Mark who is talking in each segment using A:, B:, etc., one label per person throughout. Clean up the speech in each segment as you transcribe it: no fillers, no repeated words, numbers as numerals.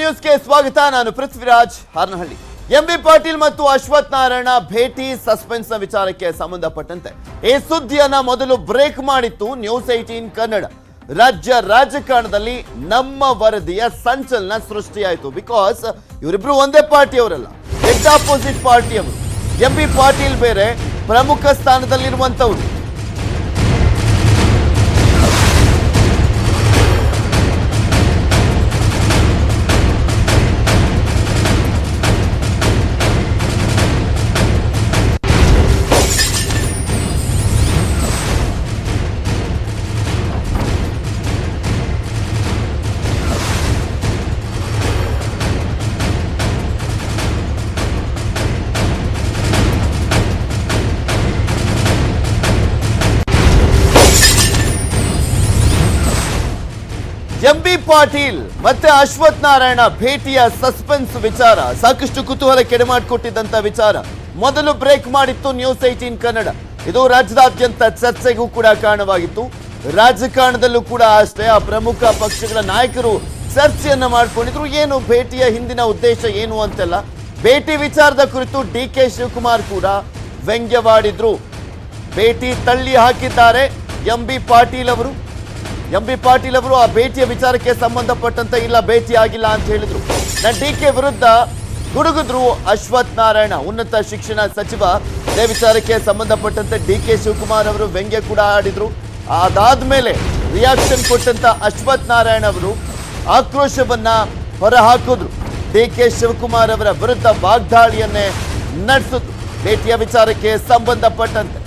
A: ನ್ಯೂಸ್ಗೆ ಸ್ವಾಗತ. ನಾನು ಪೃಥ್ವಿರಾಜ್ ಹಾರನಹಳ್ಳಿ. ಎಂಬಿ ಪಾಟೀಲ್ ಮತ್ತು ಅಶ್ವಥ್ ನಾರಾಯಣ ಭೇಟಿ ಸಸ್ಪೆನ್ಸ್ ನ ವಿಚಾರಕ್ಕೆ ಸಂಬಂಧಪಟ್ಟಂತೆ ಈ ಸುದ್ದಿಯನ್ನ ಮೊದಲು ಬ್ರೇಕ್ ಮಾಡಿತ್ತು ನ್ಯೂಸ್ 18 ಕನ್ನಡ. ರಾಜ್ಯ ರಾಜಕಾರಣದಲ್ಲಿ ನಮ್ಮ ವರದಿಯ ಸಂಚಲನ ಸೃಷ್ಟಿಯಾಯಿತು. ಬಿಕಾಸ್ ಇವರಿಬ್ರು ಒಂದೇ ಪಾರ್ಟಿಯವರಲ್ಲ, ಎಕ್ಸ್ ಆಪೋಸಿಟ್ ಪಾರ್ಟಿಯವರು. ಎಂಬಿ ಪಾಟೀಲ್ ಬೇರೆ ಪ್ರಮುಖ ಸ್ಥಾನದಲ್ಲಿರುವಂತವರು. ಎಂಬಿ ಪಾಟೀಲ್ ಮತ್ತೆ ಅಶ್ವಥ್ ನಾರಾಯಣ ಭೇಟಿಯ ಸಸ್ಪೆನ್ಸ್ ವಿಚಾರ ಸಾಕಷ್ಟು ಕುತೂಹಲ ಕೆಡಮಾಡಿಕೊಟ್ಟಿದ್ದಂತ ವಿಚಾರ ಮೊದಲು ಬ್ರೇಕ್ ಮಾಡಿತ್ತು ನ್ಯೂಸ್ 18 ಕನ್ನಡ. ಇದು ರಾಜ್ಯದಾದ್ಯಂತ ಚರ್ಚೆಗೂ ಕೂಡ ಕಾರಣವಾಗಿತ್ತು. ರಾಜಕಾರಣದಲ್ಲೂ ಕೂಡ ಅಷ್ಟೇ ಆ ಪ್ರಮುಖ ಪಕ್ಷಗಳ ನಾಯಕರು ಚರ್ಚೆಯನ್ನ ಮಾಡಿಕೊಂಡಿದ್ರು. ಏನು ಭೇಟಿಯ ಹಿಂದಿನ ಉದ್ದೇಶ ಏನು ಅಂತೆಲ್ಲ. ಭೇಟಿ ವಿಚಾರದ ಕುರಿತು ಡಿ.ಕೆ. ಶಿವಕುಮಾರ್ ಕೂಡ ವ್ಯಂಗ್ಯವಾಡಿದ್ರು. ಭೇಟಿ ತಳ್ಳಿ ಹಾಕಿದ್ದಾರೆ ಎಂಬಿ ಪಾಟೀಲ್ ಅವರು. ಎಂಬಿ ಪಾಟೀಲ್ ಅವರು ಆ ಭೇಟಿಯ ವಿಚಾರಕ್ಕೆ ಸಂಬಂಧಪಟ್ಟಂತೆ ಇಲ್ಲ, ಭೇಟಿ ಆಗಿಲ್ಲ ಅಂತ ಹೇಳಿದ್ರು. ಡಿ.ಕೆ. ವಿರುದ್ಧ ಗುಡುಗಿದ್ರು ಅಶ್ವಥ್ ನಾರಾಯಣ, ಉನ್ನತ ಶಿಕ್ಷಣ ಸಚಿವ. ಇದೇ ವಿಚಾರಕ್ಕೆ ಸಂಬಂಧಪಟ್ಟಂತೆ ಡಿ.ಕೆ. ಶಿವಕುಮಾರ್ ಅವರು ವ್ಯಂಗ್ಯ ಕೂಡ ಆಡಿದ್ರು. ಅದಾದ್ಮೇಲೆ ರಿಯಾಕ್ಷನ್ ಕೊಟ್ಟಂತ ಅಶ್ವಥ್ ನಾರಾಯಣ ಅವರು ಆಕ್ರೋಶವನ್ನ ಹೊರಹಾಕಿದ್ರು. ಡಿ.ಕೆ. ಶಿವಕುಮಾರ್ ಅವರ ವಿರುದ್ಧ ವಾಗ್ದಾಳಿಯನ್ನೇ ನಡೆಸಿದ್ರು ಭೇಟಿಯ ವಿಚಾರಕ್ಕೆ ಸಂಬಂಧಪಟ್ಟಂತೆ.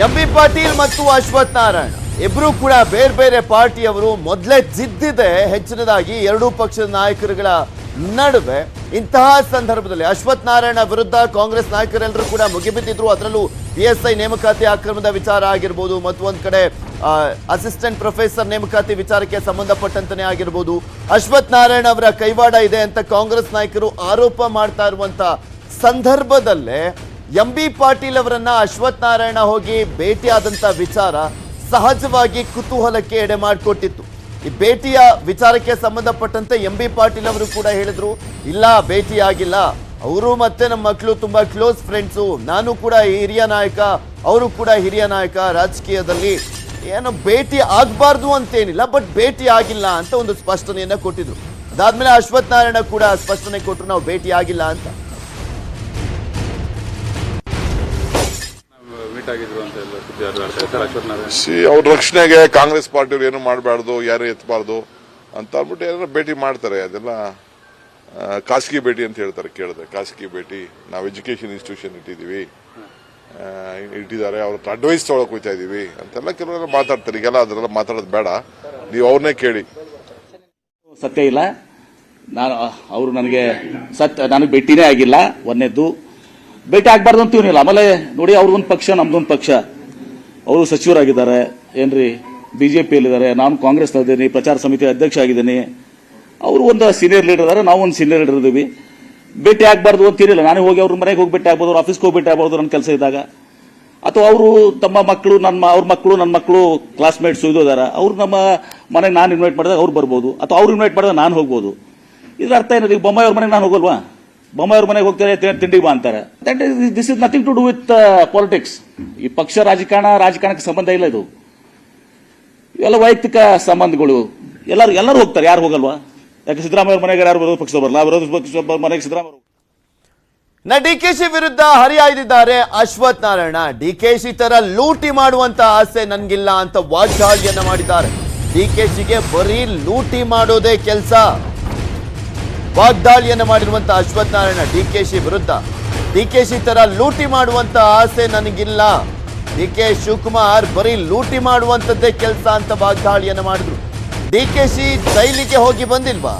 A: ಎಂಬಿ ಪಾಟೀಲ್ ಮತ್ತು ಅಶ್ವಥ್ ನಾರಾಯಣ ಇಬ್ರು ಕೂಡ ಬೇರೆ ಬೇರೆ ಪಾರ್ಟಿಯವರು. ಮೊದಲೇ ಜಿದ್ದಿದೆ ಹೆಚ್ಚಿನದಾಗಿ ಎರಡೂ ಪಕ್ಷದ ನಾಯಕರುಗಳ ನಡುವೆ. ಇಂತಹ ಸಂದರ್ಭದಲ್ಲಿ ಅಶ್ವಥ್ ನಾರಾಯಣ ವಿರುದ್ಧ ಕಾಂಗ್ರೆಸ್ ನಾಯಕರೆಲ್ಲರೂ ಕೂಡ ಮುಗಿಬಿದ್ದಿದ್ರು. ಅದರಲ್ಲೂ PSI ನೇಮಕಾತಿ ಅಕ್ರಮದ ವಿಚಾರ ಆಗಿರ್ಬೋದು, ಮತ್ತು ಒಂದ್ ಕಡೆ ಅಸಿಸ್ಟೆಂಟ್ ಪ್ರೊಫೆಸರ್ ನೇಮಕಾತಿ ವಿಚಾರಕ್ಕೆ ಸಂಬಂಧಪಟ್ಟಂತಾನೆ ಆಗಿರ್ಬೋದು, ಅಶ್ವಥ್ ನಾರಾಯಣ ಅವರ ಕೈವಾಡ ಇದೆ ಅಂತ ಕಾಂಗ್ರೆಸ್ ನಾಯಕರು ಆರೋಪ ಮಾಡ್ತಾ ಇರುವಂತ ಸಂದರ್ಭದಲ್ಲೇ ಎಂಬಿ ಪಾಟೀಲ್ ಅವರನ್ನ ಅಶ್ವಥ್ ನಾರಾಯಣ ಹೋಗಿ ಭೇಟಿಯಾದಂತ ವಿಚಾರ ಸಹಜವಾಗಿ ಕುತೂಹಲಕ್ಕೆ ಎಡೆ ಮಾಡಿಕೊಟ್ಟಿತ್ತು. ಈ ಭೇಟಿಯ ವಿಚಾರಕ್ಕೆ ಸಂಬಂಧಪಟ್ಟಂತೆ ಎಂಬಿ ಪಾಟೀಲ್ ಅವರು ಕೂಡ ಹೇಳಿದ್ರು, ಇಲ್ಲ ಭೇಟಿ ಆಗಿಲ್ಲ, ಅವರು ಮತ್ತೆ ನಮ್ಮ ಮಕ್ಕಳು ತುಂಬಾ ಕ್ಲೋಸ್ ಫ್ರೆಂಡ್ಸು, ನಾನು ಕೂಡ ಹಿರಿಯ ನಾಯಕ, ಅವರು ಕೂಡ ಹಿರಿಯ ನಾಯಕ ರಾಜಕೀಯದಲ್ಲಿ, ಏನು ಭೇಟಿ ಆಗಬಾರ್ದು ಅಂತೇನಿಲ್ಲ, ಬಟ್ ಭೇಟಿ ಆಗಿಲ್ಲ ಅಂತ ಒಂದು ಸ್ಪಷ್ಟನೆಯನ್ನ ಕೊಟ್ಟಿದ್ರು. ಅದಾದ್ಮೇಲೆ ಅಶ್ವಥ್ ನಾರಾಯಣ ಕೂಡ ಸ್ಪಷ್ಟನೆ ಕೊಟ್ಟರು, ನಾವು ಭೇಟಿ ಆಗಿಲ್ಲ ಅಂತ.
B: ಅವ್ರ ರಕ್ಷಣೆಗೆ ಕಾಂಗ್ರೆಸ್ ಪಾರ್ಟಿಯವ್ರು ಏನು ಮಾಡಬಾರ್ದು, ಯಾರು ಎತ್ತಬಾರ್ದು ಅಂತ ಅಂದ್ಬಿಟ್ಟು ಏನಾರ ಭೇಟಿ ಮಾಡ್ತಾರೆ. ಅದೆಲ್ಲ ಖಾಸಗಿ ಭೇಟಿ ಅಂತ ಹೇಳ್ತಾರೆ. ಕೇಳಿದ್ರೆ ಖಾಸಗಿ ಭೇಟಿ, ನಾವು ಎಜುಕೇಶನ್ ಇನ್ಸ್ಟಿಟ್ಯೂಷನ್ ಇಟ್ಟಿದ್ದಾರೆ, ಅವ್ರ ಹತ್ರ ಅಡ್ವೈಸ್ ತೊಗೊಳಕ್ ಹೋಗ್ತಾ ಇದೀವಿ ಅಂತೆಲ್ಲ ಕೆಲವರೆಲ್ಲ ಮಾತಾಡ್ತಾರೆ. ಈಗೆಲ್ಲ ಅದರೆಲ್ಲ ಮಾತಾಡೋದು ಬೇಡ, ನೀವು ಅವ್ರನ್ನೇ ಕೇಳಿ.
C: ಸತ್ಯ ಇಲ್ಲ, ನಾನು ಅವರು ನನಗೆ ಭೇಟಿನೇ ಆಗಿಲ್ಲ. ಒಂದೇದ್ದು ಭೇಟಿ ಆಗ್ಬಾರ್ದು ಅಂತೀವಿಲ್ಲ. ಆಮೇಲೆ ನೋಡಿ, ಅವ್ರದೊಂದು ಪಕ್ಷ ನಮ್ದೊಂದು ಪಕ್ಷ. ಅವರು ಸಚಿವರಾಗಿದ್ದಾರೆ ಏನ್ರಿ, ಬಿಜೆಪಿಯಲ್ಲಿದ್ದಾರೆ, ನಾನು ಕಾಂಗ್ರೆಸ್ ಇದ್ದೀನಿ, ಪ್ರಚಾರ ಸಮಿತಿ ಅಧ್ಯಕ್ಷ ಆಗಿದ್ದೀನಿ. ಅವರು ಒಂದು ಸೀನಿಯರ್ ಲೀಡರ್ ಇದ್ದಾರೆ, ನಾವು ಒಂದು ಸೀನಿಯರ್ ಲೀಡರ್ ಇದ್ದೀವಿ. ಭೇಟಿ ಆಗ್ಬಾರ್ದು ಅಂತೀರಿಲ್ಲ. ನಾನೇ ಹೋಗಿ ಅವ್ರ ಮನೆಗೆ ಹೋಗಿ ಭೇಟಿ ಆಗ್ಬೋದು, ಅವ್ರ ಆಫೀಸ್ಗೆ ಹೋಗಿ ಭೇಟಿ ಆಗ್ಬೋದು ನನ್ನ ಕೆಲಸ ಇದ್ದಾಗ. ಅಥವಾ ಅವರು ತಮ್ಮ ಮಕ್ಕಳು ನನ್ನ ಮಕ್ಕಳು ಕ್ಲಾಸ್ಮೇಟ್ಸ್ ಇದು ಇದಾರೆ, ಅವ್ರು ನಮ್ಮ ಮನೆಗೆ ನಾನು ಇನ್ವೈಟ್ ಮಾಡಿದಾಗ ಅವ್ರು ಬರ್ಬೋದು, ಅಥವಾ ಅವ್ರು ಇನ್ವೈಟ್ ಮಾಡಿದಾಗ ನಾನು ಹೋಗ್ಬೋದು. ಇದ್ರ ಅರ್ಥ ಏನಿದೆ, ಈಗ ಬೊಮ್ಮಾಯಿ ಅವ್ರ ಮನೆಗೆ ನಾನು ಹೋಗಲ್ವಾ? ಬೊಮ್ಮಾಯಿ ಅವ್ರ ಮನೆಗೆ ಹೋಗ್ತಾರೆ, ತಿಂಡಿಗೆ ಬಾ ಅಂತಾರೆ. This is nothing to do with politics. ಈ ಪಕ್ಷ ರಾಜಕಾರಣಕ್ಕೆ ಸಂಬಂಧ ಇಲ್ಲ. ಇದು ಇವೆಲ್ಲ ವೈಯಕ್ತಿಕ ಸಂಬಂಧಗಳು. ಎಲ್ಲರೂ ಹೋಗ್ತಾರೆ, ಯಾರು ಹೋಗಲ್ವಾ? ಯಾಕೆ ಸಿದ್ದರಾಮಯ್ಯ ಅವ್ರ ಮನೆಗೆ ಯಾರು ವಿರೋಧ ಪಕ್ಷ ಬರಲ್ಲ, ವಿರೋಧ ಪಕ್ಷ ಮನೆಗೆ ಸಿದ್ದರಾಮಯ್ಯ.
A: ಡಿಕೆಶಿ ವಿರುದ್ಧ ಹರಿಹಾಯ್ದಿದ್ದಾರೆ ಅಶ್ವಥ್ ನಾರಾಯಣ. ಡಿಕೆಶಿ ತರ ಲೂಟಿ ಮಾಡುವಂತ ಆಸೆ ನನ್ಗಿಲ್ಲ ಅಂತ ವಾಗ್ದಾಳಿಯನ್ನ ಮಾಡಿದ್ದಾರೆ. ಡಿಕೆಶಿಗೆ ಬರೀ ಲೂಟಿ ಮಾಡೋದೇ ಕೆಲಸ. ವಾಗ್ದಾಳಿಯನ್ನ ಮಾಡಿರುವಂತ ಅಶ್ವಥ್ ನಾರಾಯಣ ಡಿಕೆಶಿ ವಿರುದ್ಧ, ಡಿಕೆಶಿ ತರ ಲೂಟಿ ಮಾಡುವಂತ ಆಸೆ ನನಗಿಲ್ಲ, ಡಿ.ಕೆ. ಶಿವಕುಮಾರ್ ಬರೀ ಲೂಟಿ ಮಾಡುವಂತದ್ದೇ ಕೆಲಸ ಅಂತ ವಾಗ್ದಾಳಿಯನ್ನ ಮಾಡಿದ್ರು. ಡಿಕೆಶಿ ಜೈಲಿಗೆ ಹೋಗಿ ಬಂದಿಲ್ವಾ,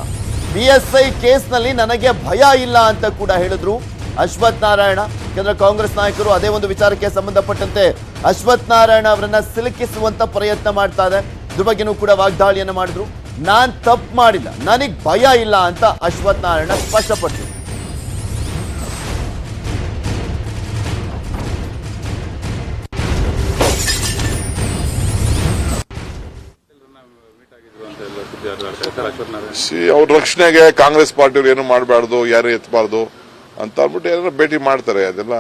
A: PSI ಕೇಸ್ನಲ್ಲಿ ನನಗೆ ಭಯ ಇಲ್ಲ ಅಂತ ಕೂಡ ಹೇಳಿದ್ರು ಅಶ್ವಥ್ ನಾರಾಯಣ. ಯಾಕಂದ್ರೆ ಕಾಂಗ್ರೆಸ್ ನಾಯಕರು ಅದೇ ಒಂದು ವಿಚಾರಕ್ಕೆ ಸಂಬಂಧಪಟ್ಟಂತೆ ಅಶ್ವಥ್ ನಾರಾಯಣ ಅವರನ್ನ ಸಿಲುಕಿಸುವಂತ ಪ್ರಯತ್ನ ಮಾಡ್ತಾ ಇದೆ. ಇದ್ರ ಬಗ್ಗೆನೂ ಕೂಡ ವಾಗ್ದಾಳಿಯನ್ನ ಮಾಡಿದ್ರು. ನಾನ್ ತಪ್ಪು ಮಾಡಿಲ್ಲ, ನನಗೆ ಭಯ ಇಲ್ಲ ಅಂತ ಅಶ್ವಥ್ ನಾರಾಯಣ ಸ್ಪಷ್ಟಪಟ್ಟರು.
B: ಅವ್ರ ರಕ್ಷಣೆಗೆ ಕಾಂಗ್ರೆಸ್ ಪಾರ್ಟಿಯವ್ರು ಏನು ಮಾಡಬಾರ್ದು, ಯಾರು ಎತ್ತಬಾರ್ದು ಅಂತ ಅಂದ್ಬಿಟ್ಟು ಏನಾದ್ರು ಭೇಟಿ ಮಾಡ್ತಾರೆ. ಅದೆಲ್ಲ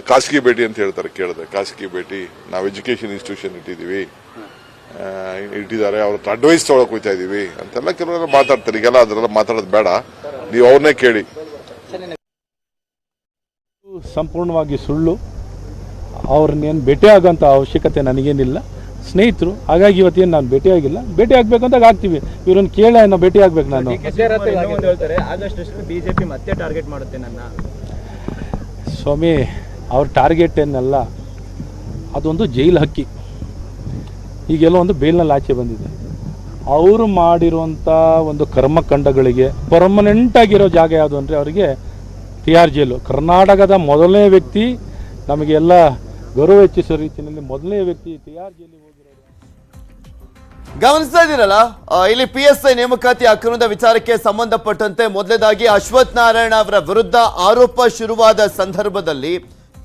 B: ಖಾಸಗಿ ಭೇಟಿ ಅಂತ ಹೇಳ್ತಾರೆ. ಕೇಳಿದೆ ಖಾಸಗಿ ಭೇಟಿ, ನಾವು ಎಜುಕೇಶನ್ ಇನ್ಸ್ಟಿಟ್ಯೂಷನ್ ಇಟ್ಟಿದ್ದಾರೆ, ಅವ್ರ ಹತ್ರ ಅಡ್ವೈಸ್ ತೊಗೊಳಕ್ ಹೋಗ್ತಾ ಇದೀವಿ ಅಂತೆಲ್ಲ ಕೆಲವೆಲ್ಲ ಮಾತಾಡ್ತಾರೆ. ಈಗೆಲ್ಲ ಅದರೆಲ್ಲ ಮಾತಾಡೋದು ಬೇಡ, ನೀವು ಅವ್ರನ್ನೇ ಕೇಳಿ.
D: ಸಂಪೂರ್ಣವಾಗಿ ಸುಳ್ಳು. ಅವ್ರನ್ನೇನು ಭೇಟಿ ಆಗೋಂಥ ಅವಶ್ಯಕತೆ ನನಗೇನಿಲ್ಲ. ಸ್ನೇಹಿತರು, ಹಾಗಾಗಿ ಇವತ್ತೇನು ನಾನು ಭೇಟಿ ಆಗಿಲ್ಲ. ಭೇಟಿ ಆಗ್ಬೇಕಂತ ಆಗ್ತೀವಿ. ಇವ್ರನ್ನ ಕೇಳ ನಾವು ಭೇಟಿ ಆಗ್ಬೇಕು. ನಾನು
E: ಬಿಜೆಪಿ ಮತ್ತೆ ಟಾರ್ಗೆಟ್ ಮಾಡುತ್ತೆ ನನ್ನ.
D: ಸ್ವಾಮಿ, ಅವ್ರ ಟಾರ್ಗೆಟ್ ಏನಲ್ಲ, ಅದೊಂದು ಜೈಲು ಹಕ್ಕಿ. ಈಗೆಲ್ಲ ಒಂದು ಬೇಲ್ನಲ್ಲಿ ಆಚೆ ಬಂದಿದೆ. ಅವರು ಮಾಡಿರುವಂಥ ಒಂದು ಕರ್ಮಕಾಂಡಗಳಿಗೆ ಪರ್ಮನೆಂಟ್ ಆಗಿರೋ ಜಾಗ ಯಾವುದು ಅಂದರೆ ಅವರಿಗೆ ತಿಹಾರ್ ಜೈಲು. ಕರ್ನಾಟಕದ ಮೊದಲನೇ ವ್ಯಕ್ತಿ, ನಮಗೆಲ್ಲ ಗೌರವ ಹೆಚ್ಚಿಸೋ ರೀತಿಯಲ್ಲಿ ಮೊದಲನೇ ವ್ಯಕ್ತಿ ತಿಹಾರ್ ಜೈಲಿಗೆ ಹೋಗಿರೋದು.
A: ಗಮನಿಸ್ತಾ ಇದ್ದೀರಲ್ಲ, ಇಲ್ಲಿ PSI ನೇಮಕಾತಿ ಅಕ್ರಮದ ವಿಚಾರಕ್ಕೆ ಸಂಬಂಧಪಟ್ಟಂತೆ ಮೊದಲನೇದಾಗಿ ಅಶ್ವಥ್ ನಾರಾಯಣ ಅವರ ವಿರುದ್ಧ ಆರೋಪ ಶುರುವಾದ ಸಂದರ್ಭದಲ್ಲಿ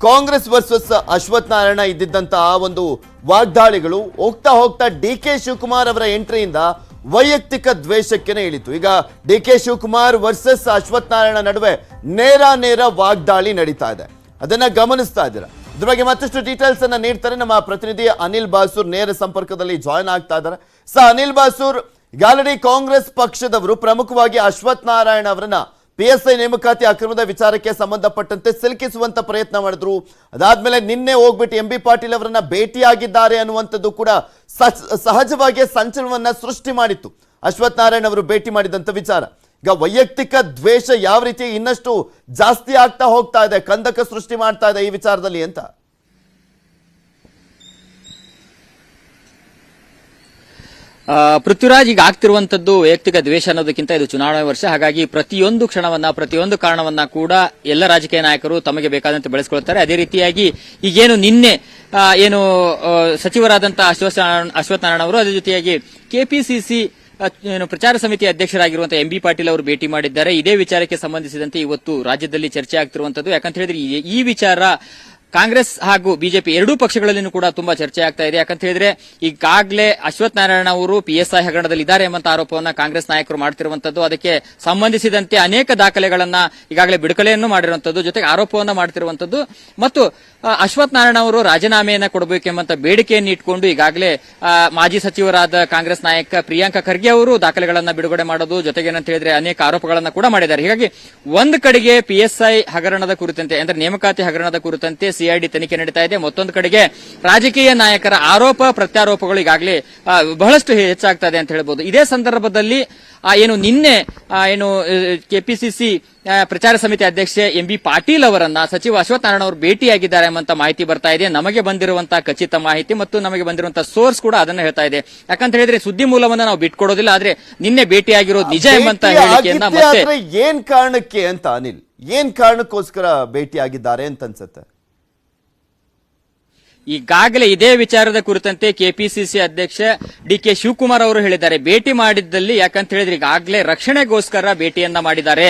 A: ಕಾಂಗ್ರೆಸ್ ವರ್ಸಸ್ ಅಶ್ವಥ್ ನಾರಾಯಣ ಇದ್ದಿದ್ದಂತಹ ಒಂದು ವಾಗ್ದಾಳಿಗಳು ಹೋಗ್ತಾ ಹೋಗ್ತಾ DK ಶಿವಕುಮಾರ್ ಅವರ ಎಂಟ್ರಿಯಿಂದ ವೈಯಕ್ತಿಕ ದ್ವೇಷಕ್ಕೆ ಇಳಿತು. ಈಗ DK ಶಿವಕುಮಾರ್ ವರ್ಸಸ್ ಅಶ್ವಥ್ ನಾರಾಯಣ ನಡುವೆ ನೇರ ವಾಗ್ದಾಳಿ ನಡೀತಾ ಇದೆ. ಅದನ್ನ ಗಮನಿಸ್ತಾ ಇದ್ದೀರಾ. ಇದ್ರ ಬಗ್ಗೆ ಮತ್ತಷ್ಟು ಡೀಟೇಲ್ಸ್ ಅನ್ನ ನೀಡ್ತಾರೆ ನಮ್ಮ ಪ್ರತಿನಿಧಿ ಅನಿಲ್ ಬಾಸೂರ್. ನೇರ ಸಂಪರ್ಕದಲ್ಲಿ ಜಾಯ್ನ್ ಆಗ್ತಾ ಇದ್ದಾರೆ. ಅನಿಲ್ ಬಾಸೂರ್, ಆಲ್ರೆಡಿ ಕಾಂಗ್ರೆಸ್ ಪಕ್ಷದವರು ಪ್ರಮುಖವಾಗಿ ಅಶ್ವಥ್ ನಾರಾಯಣ ಅವರನ್ನ PSI ನೇಮಕಾತಿ ಅಕ್ರಮದ ವಿಚಾರಕ್ಕೆ ಸಂಬಂಧಪಟ್ಟಂತೆ ಸಿಲುಕಿಸುವಂತ ಪ್ರಯತ್ನ ಮಾಡಿದ್ರು. ಅದಾದ್ಮೇಲೆ ನಿನ್ನೆ ಹೋಗ್ಬಿಟ್ಟು MB ಪಾಟೀಲ್ ಅವರನ್ನ ಭೇಟಿಯಾಗಿದ್ದಾರೆ ಅನ್ನುವಂಥದ್ದು ಕೂಡ ಸಹಜವಾಗಿ ಸಂಚಲನವನ್ನ ಸೃಷ್ಟಿ ಮಾಡಿತ್ತು. ಅಶ್ವಥ್ ನಾರಾಯಣ ಅವರು ಭೇಟಿ ಮಾಡಿದಂತ ವಿಚಾರ ಈಗ ವೈಯಕ್ತಿಕ ದ್ವೇಷ ಯಾವ ರೀತಿ ಇನ್ನಷ್ಟು ಜಾಸ್ತಿ ಆಗ್ತಾ ಹೋಗ್ತಾ ಇದೆ, ಕಂದಕ ಸೃಷ್ಟಿ ಮಾಡ್ತಾ ಇದೆ ಈ ವಿಚಾರದಲ್ಲಿ ಅಂತ.
F: ಪೃಥ್ವಿರಾಜ್, ಈಗ ಆಗ್ತಿರುವಂತದ್ದು ವೈಯಕ್ತಿಕ ದ್ವೇಷ ಅನ್ನೋದಕ್ಕಿಂತ ಇದು ಚುನಾವಣೆ ವರ್ಷ. ಹಾಗಾಗಿ ಪ್ರತಿಯೊಂದು ಕ್ಷಣವನ್ನ, ಪ್ರತಿಯೊಂದು ಕಾರಣವನ್ನ ಕೂಡ ಎಲ್ಲ ರಾಜಕೀಯ ನಾಯಕರು ತಮಗೆ ಬೇಕಾದಂತೆ ಬೆಳೆಸಿಕೊಳ್ತಾರೆ. ಅದೇ ರೀತಿಯಾಗಿ ಈಗೇನು ನಿನ್ನೆ ಏನು ಸಚಿವರಾದಂತಹ ಅಶ್ವಥ್ ನಾರಾಯಣ ಅವರು, ಅದೇ ಜೊತೆಯಾಗಿ ಕೆಪಿಸಿಸಿ ಏನು ಪ್ರಚಾರ ಸಮಿತಿ ಅಧ್ಯಕ್ಷರಾಗಿರುವಂತಹ MB ಪಾಟೀಲ್ ಅವರು ಭೇಟಿ ಮಾಡಿದ್ದಾರೆ. ಇದೇ ವಿಚಾರಕ್ಕೆ ಸಂಬಂಧಿಸಿದಂತೆ ಇವತ್ತು ರಾಜ್ಯದಲ್ಲಿ ಚರ್ಚೆ ಆಗ್ತಿರುವಂತದ್ದು. ಯಾಕಂತ ಹೇಳಿದ್ರೆ ಈ ವಿಚಾರ ಕಾಂಗ್ರೆಸ್ ಹಾಗೂ ಬಿಜೆಪಿ ಎರಡೂ ಪಕ್ಷಗಳಲ್ಲಿನೂ ಕೂಡ ತುಂಬಾ ಚರ್ಚೆ ಆಗ್ತಾ ಇದೆ. ಯಾಕಂತ ಹೇಳಿದ್ರೆ ಈಗಾಗಲೇ ಅಶ್ವಥ್ ನಾರಾಯಣ ಅವರು PSI ಹಗರಣದಲ್ಲಿ ಇದ್ದಾರೆ ಎಂಬ ಆರೋಪವನ್ನ ಕಾಂಗ್ರೆಸ್ ನಾಯಕರು ಮಾಡ್ತಿರುವಂತದ್ದು. ಅದಕ್ಕೆ ಸಂಬಂಧಿಸಿದಂತೆ ಅನೇಕ ದಾಖಲೆಗಳನ್ನ ಈಗಾಗಲೇ ಬಿಡುಗಡೆಯನ್ನು ಮಾಡಿರುವಂತದ್ದು, ಜೊತೆಗೆ ಆರೋಪವನ್ನ ಮಾಡ್ತಿರುವಂತದ್ದು. ಮತ್ತು ಅಶ್ವಥ್ ನಾರಾಯಣ ಅವರು ರಾಜೀನಾಮೆಯನ್ನ ಕೊಡಬೇಕೆಂಬಂತ ಬೇಡಿಕೆಯನ್ನು ಇಟ್ಕೊಂಡು ಈಗಾಗಲೇ ಮಾಜಿ ಸಚಿವರಾದ ಕಾಂಗ್ರೆಸ್ ನಾಯಕ ಪ್ರಿಯಾಂಕ ಖರ್ಗೆ ಅವರು ದಾಖಲೆಗಳನ್ನ ಬಿಡುಗಡೆ ಮಾಡೋದು, ಜೊತೆಗೆ ಏನಂತ ಹೇಳಿದ್ರೆ ಅನೇಕ ಆರೋಪಗಳನ್ನ ಕೂಡ ಮಾಡಿದ್ದಾರೆ. ಹೀಗಾಗಿ ಒಂದು ಕಡೆಗೆ PSI ಹಗರಣದ ಕುರಿತಂತೆ, ಅಂದ್ರೆ ನೇಮಕಾತಿ ಹಗರಣದ ಕುರಿತಂತೆ CID ತನಿಖೆ ನಡೀತಾ ಇದೆ. ಮತ್ತೊಂದು ಕಡೆಗೆ ರಾಜಕೀಯ ನಾಯಕರ ಆರೋಪ ಪ್ರತ್ಯಾರೋಪಗಳು ಈಗಾಗಲೇ ಬಹಳಷ್ಟು ಹೆಚ್ಚಾಗ್ತಾ ಇದೆ ಅಂತ ಹೇಳ್ಬೋದು. ಇದೇ ಸಂದರ್ಭದಲ್ಲಿ ಏನು ನಿನ್ನೆ ಏನು ಕೆಪಿಸಿಸಿ ಪ್ರಚಾರ ಸಮಿತಿ ಅಧ್ಯಕ್ಷ MB ಪಾಟೀಲ್ ಅವರನ್ನ ಸಚಿವ ಅಶ್ವಥ್ ನಾರಾಯಣ ಅವರು ಭೇಟಿಯಾಗಿದ್ದಾರೆ ಎಂಬಂತ ಮಾಹಿತಿ ಬರ್ತಾ ಇದೆ. ನಮಗೆ ಬಂದಿರುವಂತಹ ಖಚಿತ ಮಾಹಿತಿ ಮತ್ತು ನಮಗೆ ಬಂದಿರುವಂತಹ ಸೋರ್ಸ್ ಕೂಡ ಅದನ್ನ ಹೇಳ್ತಾ ಇದೆ. ಯಾಕಂತ ಹೇಳಿದ್ರೆ ಸುದ್ದಿ ಮೂಲವನ್ನ ನಾವು ಬಿಟ್ಕೊಡೋದಿಲ್ಲ, ಆದ್ರೆ ನಿನ್ನೆ ಭೇಟಿಯಾಗಿರೋದು ನಿಜ ಎಂಬಂತ ಹೇಳಿಕೆಯನ್ನ ಮತ್ತೆ
A: ಏನ್ ಕಾರಣಕ್ಕೆ ಅಂತ ಅನಿಲ್, ಏನ್ ಕಾರಣಕ್ಕೋಸ್ಕರ ಭೇಟಿಯಾಗಿದ್ದಾರೆ ಅಂತ ಅನ್ಸುತ್ತೆ?
F: ಈಗಾಗಲೇ ಇದೇ ವಿಚಾರದ ಕುರಿತಂತೆ ಕೆಪಿಸಿಸಿ ಅಧ್ಯಕ್ಷ DK ಶಿವಕುಮಾರ್ ಅವರು ಹೇಳಿದ್ದಾರೆ, ಭೇಟಿ ಮಾಡಿದ್ದಲ್ಲಿ ಯಾಕಂತ ಹೇಳಿದ್ರೆ ಈಗಾಗಲೇ ರಕ್ಷಣೆಗೋಸ್ಕರ ಭೇಟಿಯನ್ನ ಮಾಡಿದ್ದಾರೆ.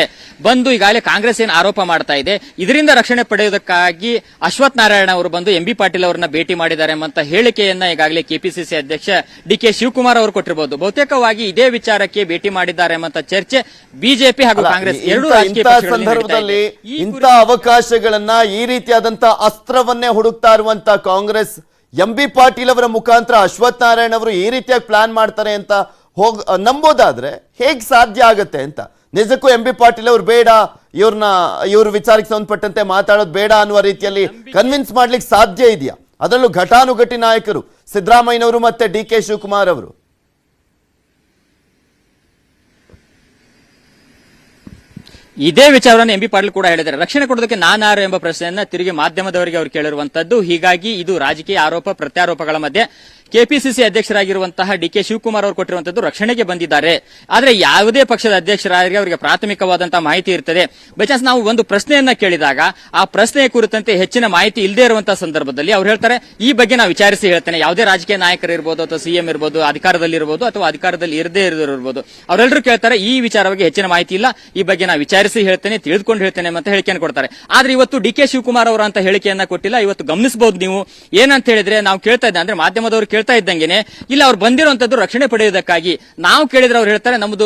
F: ಬಂದು ಈಗಾಗಲೇ ಕಾಂಗ್ರೆಸ್ ಏನು ಆರೋಪ ಮಾಡ್ತಾ ಇದೆ, ಇದರಿಂದ ರಕ್ಷಣೆ ಪಡೆಯುವುದಕ್ಕಾಗಿ ಅಶ್ವಥ್ ನಾರಾಯಣ ಅವರು ಬಂದು MB ಪಾಟೀಲ್ ಅವರನ್ನ ಭೇಟಿ ಮಾಡಿದ್ದಾರೆ ಎಂಬಂತ ಹೇಳಿಕೆಯನ್ನ ಈಗಾಗಲೇ ಕೆಪಿಸಿಸಿ ಅಧ್ಯಕ್ಷ DK ಶಿವಕುಮಾರ್ ಅವರು ಕೊಟ್ಟಿರಬಹುದು. ಬಹುತೇಕವಾಗಿ ಇದೇ ವಿಚಾರಕ್ಕೆ ಭೇಟಿ ಮಾಡಿದ್ದಾರೆ ಎಂಬಂತ ಚರ್ಚೆ ಬಿಜೆಪಿ ಹಾಗೂ ಕಾಂಗ್ರೆಸ್ ಎರಡೂ ರಾಜಕೀಯ
A: ಸಂದರ್ಭದಲ್ಲಿ ಇಂಥ ಅವಕಾಶಗಳನ್ನ, ಈ ರೀತಿಯಾದಂತ ಅಸ್ತ್ರವನ್ನೇ ಹುಡುಕ್ತಾ ಇರುವಂತ ಕಾಂಗ್ರೆಸ್ MB ಪಾಟೀಲ್ ಅವರ ಮುಖಾಂತರ ಅಶ್ವಥ್ ನಾರಾಯಣ ಅವರು ಈ ರೀತಿಯಾಗಿ ಪ್ಲಾನ್ ಮಾಡ್ತಾರೆ ಅಂತ ನಂಬೋದಾದ್ರೆ ಹೇಗ್ ಸಾಧ್ಯ ಆಗತ್ತೆ ಅಂತ. ನಿಜಕ್ಕೂ MB ಪಾಟೀಲ್ ಅವರು ಬೇಡ, ಇವ್ರ ವಿಚಾರಕ್ಕೆ ಸಂಬಂಧಪಟ್ಟಂತೆ ಮಾತಾಡೋದು ಬೇಡ ಅನ್ನುವ ರೀತಿಯಲ್ಲಿ ಕನ್ವಿನ್ಸ್ ಮಾಡ್ಲಿಕ್ಕೆ ಸಾಧ್ಯ ಇದೆಯಾ? ಅದರಲ್ಲೂ ಘಟಾನುಘಟಿ ನಾಯಕರು ಸಿದ್ದರಾಮಯ್ಯನವರು ಮತ್ತೆ DK ಶಿವಕುಮಾರ್ ಅವರು.
F: ಇದೇ ವಿಚಾರವನ್ನು MB ಪಾಟೀಲ್ ಕೂಡ ಹೇಳಿದ್ದಾರೆ. ರಕ್ಷಣೆ ಕೊಡೋದಕ್ಕೆ ನಾನಾರು ಎಂಬ ಪ್ರಶ್ನೆಯನ್ನ ತಿರುಗಿ ಮಾಧ್ಯಮದವರಿಗೆ ಅವರು ಕೇಳಿರುವಂತದ್ದು. ಹೀಗಾಗಿ ಇದು ರಾಜಕೀಯ ಆರೋಪ ಪ್ರತ್ಯಾರೋಪಗಳ ಮಧ್ಯೆ ಕೆಪಿಸಿಸಿ ಅಧ್ಯಕ್ಷರಾಗಿರುವಂತಹ DK ಶಿವಕುಮಾರ್ ಅವರು ಕೊಟ್ಟಿರುವಂತದ್ದು ರಕ್ಷಣೆಗೆ ಬಂದಿದ್ದಾರೆ. ಆದ್ರೆ ಯಾವುದೇ ಪಕ್ಷದ ಅಧ್ಯಕ್ಷರಾಗಿ ಅವರಿಗೆ ಪ್ರಾಥಮಿಕವಾದಂತಹ ಮಾಹಿತಿ ಇರ್ತದೆ. ಬೈ ಚಾನ್ಸ್ ನಾವು ಒಂದು ಪ್ರಶ್ನೆಯನ್ನ ಕೇಳಿದಾಗ ಆ ಪ್ರಶ್ನೆಯ ಕುರಿತಂತೆ ಹೆಚ್ಚಿನ ಮಾಹಿತಿ ಇಲ್ಲದೆ ಇರುವಂತಹ ಸಂದರ್ಭದಲ್ಲಿ ಅವ್ರು ಹೇಳ್ತಾರೆ, ಈ ಬಗ್ಗೆ ನಾವು ವಿಚಾರಿಸಿ ಹೇಳ್ತೇನೆ. ಯಾವುದೇ ರಾಜಕೀಯ ನಾಯಕರು ಇರ್ಬೋದು, ಅಥವಾ CM ಇರ್ಬೋದು, ಅಧಿಕಾರದಲ್ಲಿ ಇರಬಹುದು ಅಥವಾ ಅಧಿಕಾರದಲ್ಲಿ ಇರದೇ ಇರಬಹುದು, ಅವರೆಲ್ಲರೂ ಕೇಳ್ತಾರೆ ಈ ವಿಚಾರವಾಗಿ ಹೆಚ್ಚಿನ ಮಾಹಿತಿ ಇಲ್ಲ, ಈ ಬಗ್ಗೆ ನಾವು ವಿಚಾರಿಸಿ ಹೇಳ್ತೇನೆ, ತಿಳಿದುಕೊಂಡು ಹೇಳ್ತೇನೆ ಅಂತ ಹೇಳಿಕೆಯನ್ನು ಕೊಡ್ತಾರೆ. ಆದ್ರೆ ಇವತ್ತು DK ಶಿವಕುಮಾರ್ ಅವರ ಅಂತ ಹೇಳಿಕೆಯನ್ನ ಕೊಟ್ಟಿಲ್ಲ. ಇವತ್ತು ಗಮನಿಸಬಹುದು ನೀವು ಏನಂತ ಹೇಳಿದ್ರೆ, ನಾವು ಕೇಳ್ತಾ ಇದ್ದೆ ಅಂದ್ರೆ ಮಾಧ್ಯಮದವರು ಹೇಳ್ತಾ ಇದ್ದಂಗೆನೆ ಇಲ್ಲಿ ಅವ್ರು ಬಂದಿರುವಂತದ್ದು ರಕ್ಷಣೆ ಪಡೆಯುವುದಕ್ಕಾಗಿ. ನಾವು ಕೇಳಿದ್ರೆ ಅವ್ರು ಹೇಳ್ತಾರೆ ನಮ್ಮದು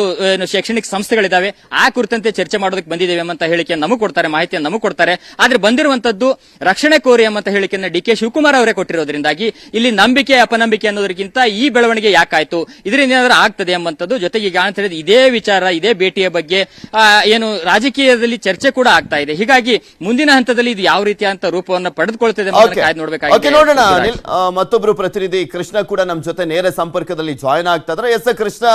F: ಶೈಕ್ಷಣಿಕ ಸಂಸ್ಥೆಗಳಿದಾವೆ, ಆ ಕುರಿತಂತೆ ಚರ್ಚೆ ಮಾಡೋದಕ್ಕೆ ಬಂದಿದ್ದೇವೆ ಅಂತ ಹೇಳಿಕೆ ನಮಗೆ ಕೊಡ್ತಾರೆ, ಮಾಹಿತಿಯನ್ನು ನಮಗೆ ಕೊಡ್ತಾರೆ. ಆದ್ರೆ ಬಂದಿರುವಂತದ್ದು ರಕ್ಷಣೆ ಕೋರಿ ಎಂಬಂತ ಹೇಳಿಕೆಯನ್ನು ಡಿ ಕೆ ಶಿವಕುಮಾರ್ ಅವರೇ ಕೊಟ್ಟಿರೋದ್ರಿಂದಾಗಿ ಇಲ್ಲಿ ನಂಬಿಕೆ ಅಪನಂಬಿಕೆ ಅನ್ನೋದಕ್ಕಿಂತ ಈ ಬೆಳವಣಿಗೆ ಯಾಕಾಯ್ತು, ಇದರಿಂದ ಏನಾದ್ರೂ ಆಗ್ತದೆ ಎಂಬಂತದ್ದು. ಜೊತೆಗೆ ಈಗ ಅಂತ ಹೇಳಿದ್ರೆ ಇದೇ ವಿಚಾರ, ಇದೇ ಭೇಟಿಯ ಬಗ್ಗೆ ಏನು ರಾಜಕೀಯದಲ್ಲಿ ಚರ್ಚೆ ಕೂಡ ಆಗ್ತಾ ಇದೆ. ಹೀಗಾಗಿ ಮುಂದಿನ ಹಂತದಲ್ಲಿ ಇದು ಯಾವ ರೀತಿಯಂತ ರೂಪವನ್ನು ಪಡೆದುಕೊಳ್ತದೆ ಕಾಯ್ದು ನೋಡಬೇಕಾಗಿದೆ.
A: ನೋಡೋಣ ಅನಿಲ್, ಮತ್ತೊಬ್ರು ಪ್ರತಿನಿಧಿ ಕೃಷ್ಣ ಕೂಡ ನಮ್ಮ ಜೊತೆ ನೇರ ಸಂಪರ್ಕದಲ್ಲಿ ಜಾಯ್ನ್ ಆಗ್ತಾ ಇದ್ದಾರೆ. ಎಸ್ ಕೃಷ್ಣ,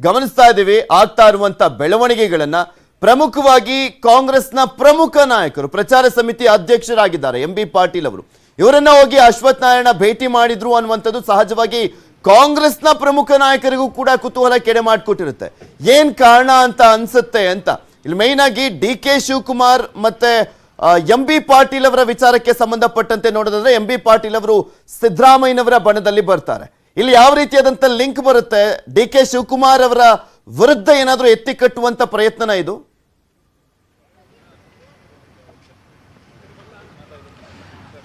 A: ಗಮನಿಸ್ತಾ ಇದ್ದೀವಿ ಆಗ್ತಾ ಇರುವಂತ ಬೆಳವಣಿಗೆಗಳನ್ನ. ಪ್ರಮುಖವಾಗಿ ಕಾಂಗ್ರೆಸ್ನ ಪ್ರಮುಖ ನಾಯಕರು, ಪ್ರಚಾರ ಸಮಿತಿ ಅಧ್ಯಕ್ಷರಾಗಿದ್ದಾರೆ MB ಪಾಟೀಲ್ ಅವರು, ಇವರನ್ನ ಹೋಗಿ ಅಶ್ವಥ್ ನಾರಾಯಣ ಭೇಟಿ ಮಾಡಿದ್ರು ಅನ್ನುವಂಥದ್ದು ಸಹಜವಾಗಿ ಕಾಂಗ್ರೆಸ್ನ ಪ್ರಮುಖ ನಾಯಕರಿಗೂ ಕೂಡ ಕುತೂಹಲ ಕೆಡೆ ಮಾಡಿಕೊಟ್ಟಿರುತ್ತೆ. ಏನ್ ಕಾರಣ ಅಂತ ಅನ್ಸುತ್ತೆ ಅಂತ. ಇಲ್ಲಿ ಮೈನ್ ಆಗಿ DK ಶಿವಕುಮಾರ್ ಮತ್ತೆ MB ಪಾಟೀಲ್ ಅವರ ವಿಚಾರಕ್ಕೆ ಸಂಬಂಧಪಟ್ಟಂತೆ ನೋಡೋದಾದ್ರೆ MB ಪಾಟೀಲ್ ಅವರು ಸಿದ್ದರಾಮಯ್ಯನವರ ಬಣದಲ್ಲಿ ಬರ್ತಾರೆ. ಇಲ್ಲಿ ಯಾವ ರೀತಿಯಾದಂತ ಲಿಂಕ್ ಬರುತ್ತೆ? DK ಶಿವಕುಮಾರ್ ಅವರ ವಿರುದ್ಧ ಏನಾದ್ರೂ ಎತ್ತಿ ಕಟ್ಟುವಂತ ಪ್ರಯತ್ನನ ಇದು?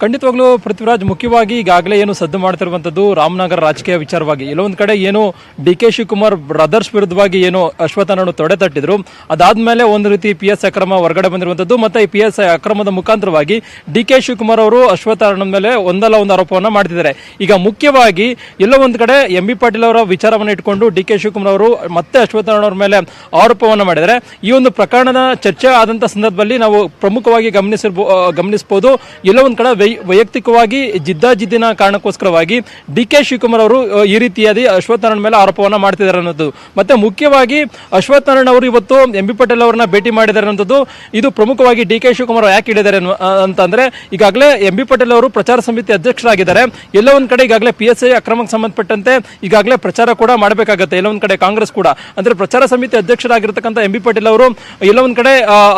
G: ಖಂಡಿತವಾಗ್ಲೂ ಪೃಥ್ವಿರಾಜ್, ಮುಖ್ಯವಾಗಿ ಈಗಾಗಲೇ ಏನು ಸದ್ದು ಮಾಡ್ತಿರುವಂತದ್ದು ರಾಮನಗರ ರಾಜಕೀಯ ವಿಚಾರವಾಗಿ. ಎಲ್ಲೊಂದ್ ಕಡೆ ಏನು DK ಶಿವಕುಮಾರ್ ಬ್ರದರ್ಸ್ ವಿರುದ್ಧವಾಗಿ ಏನು ಅಶ್ವತ್ಥನಾರಾಯಣ ತೊಡೆ ತಟ್ಟಿದ್ರು, ಅದಾದ್ಮೇಲೆ ಒಂದು ರೀತಿ PS ಅಕ್ರಮ ಹೊರಗಡೆ ಬಂದಿರುವಂತದ್ದು. ಮತ್ತೆ ಈ PS ಅಕ್ರಮದ ಮುಖಾಂತರವಾಗಿ DK ಶಿವಕುಮಾರ್ ಅವರು ಅಶ್ವತ್ಥನಾರಾಯಣ ಮೇಲೆ ಒಂದಲ್ಲ ಒಂದು ಆರೋಪವನ್ನ ಮಾಡ್ತಿದ್ದಾರೆ. ಈಗ ಮುಖ್ಯವಾಗಿ ಎಲ್ಲೋ ಒಂದ್ ಕಡೆ MB ಪಾಟೀಲ್ ಅವರ ವಿಚಾರವನ್ನು ಇಟ್ಕೊಂಡು DK ಶಿವಕುಮಾರ್ ಅವರು ಮತ್ತೆ ಅಶ್ವತ್ಥನಾರಾಯಣ ಅವರ ಮೇಲೆ ಆರೋಪವನ್ನ ಮಾಡಿದರೆ, ಈ ಒಂದು ಪ್ರಕರಣದ ಚರ್ಚೆ ಆದಂತ ಸಂದರ್ಭದಲ್ಲಿ ನಾವು ಪ್ರಮುಖವಾಗಿ ಗಮನಿಸಬಹುದು ಎಲ್ಲೋ ಒಂದ್ ಕಡೆ ವೈಯಕ್ತಿಕವಾಗಿ ಜಿದ್ದಿನ ಕಾರಣಕ್ಕೋಸ್ಕರವಾಗಿ DK ಶಿವಕುಮಾರ್ ಅವರು ಈ ರೀತಿಯಾಗಿ ಅಶ್ವತ್ಥನಾರಾಯಣ ಮೇಲೆ ಆರೋಪವನ್ನ ಮಾಡ್ತಿದ್ದಾರೆ ಅನ್ನೋದು. ಮತ್ತೆ ಮುಖ್ಯವಾಗಿ ಅಶ್ವತ್ಥನಾರಾಯಣ ಅವರು ಇವತ್ತು MB ಪಾಟೀಲ್ ಅವರನ್ನ ಭೇಟಿ ಮಾಡಿದ್ದಾರೆ ಅನ್ನೋದು. ಇದು ಪ್ರಮುಖವಾಗಿ DK ಶಿವಕುಮಾರ್ ಯಾಕೆ ಹೇಳಿದ್ದಾರೆ ಅಂತಂದ್ರೆ, ಈಗಾಗಲೇ MB ಪಾಟೀಲ್ ಅವರು ಪ್ರಚಾರ ಸಮಿತಿ ಅಧ್ಯಕ್ಷರಾಗಿದ್ದಾರೆ. ಎಲ್ಲೋ ಒಂದ್ ಕಡೆ ಈಗಾಗಲೇ PSI ಅಕ್ರಮಕ್ಕೆ ಸಂಬಂಧಪಟ್ಟಂತೆ ಈಗಾಗಲೇ ಪ್ರಚಾರ ಕೂಡ ಮಾಡಬೇಕಾಗುತ್ತೆ. ಎಲ್ಲೋ ಒಂದ್ ಕಡೆ ಕಾಂಗ್ರೆಸ್ ಕೂಡ ಅಂದ್ರೆ ಪ್ರಚಾರ ಸಮಿತಿ ಅಧ್ಯಕ್ಷರಾಗಿರ್ತಕ್ಕಂಥ MB ಪಾಟೀಲ್ ಅವರು ಎಲ್ಲೋ ಒಂದ್ ಕಡೆ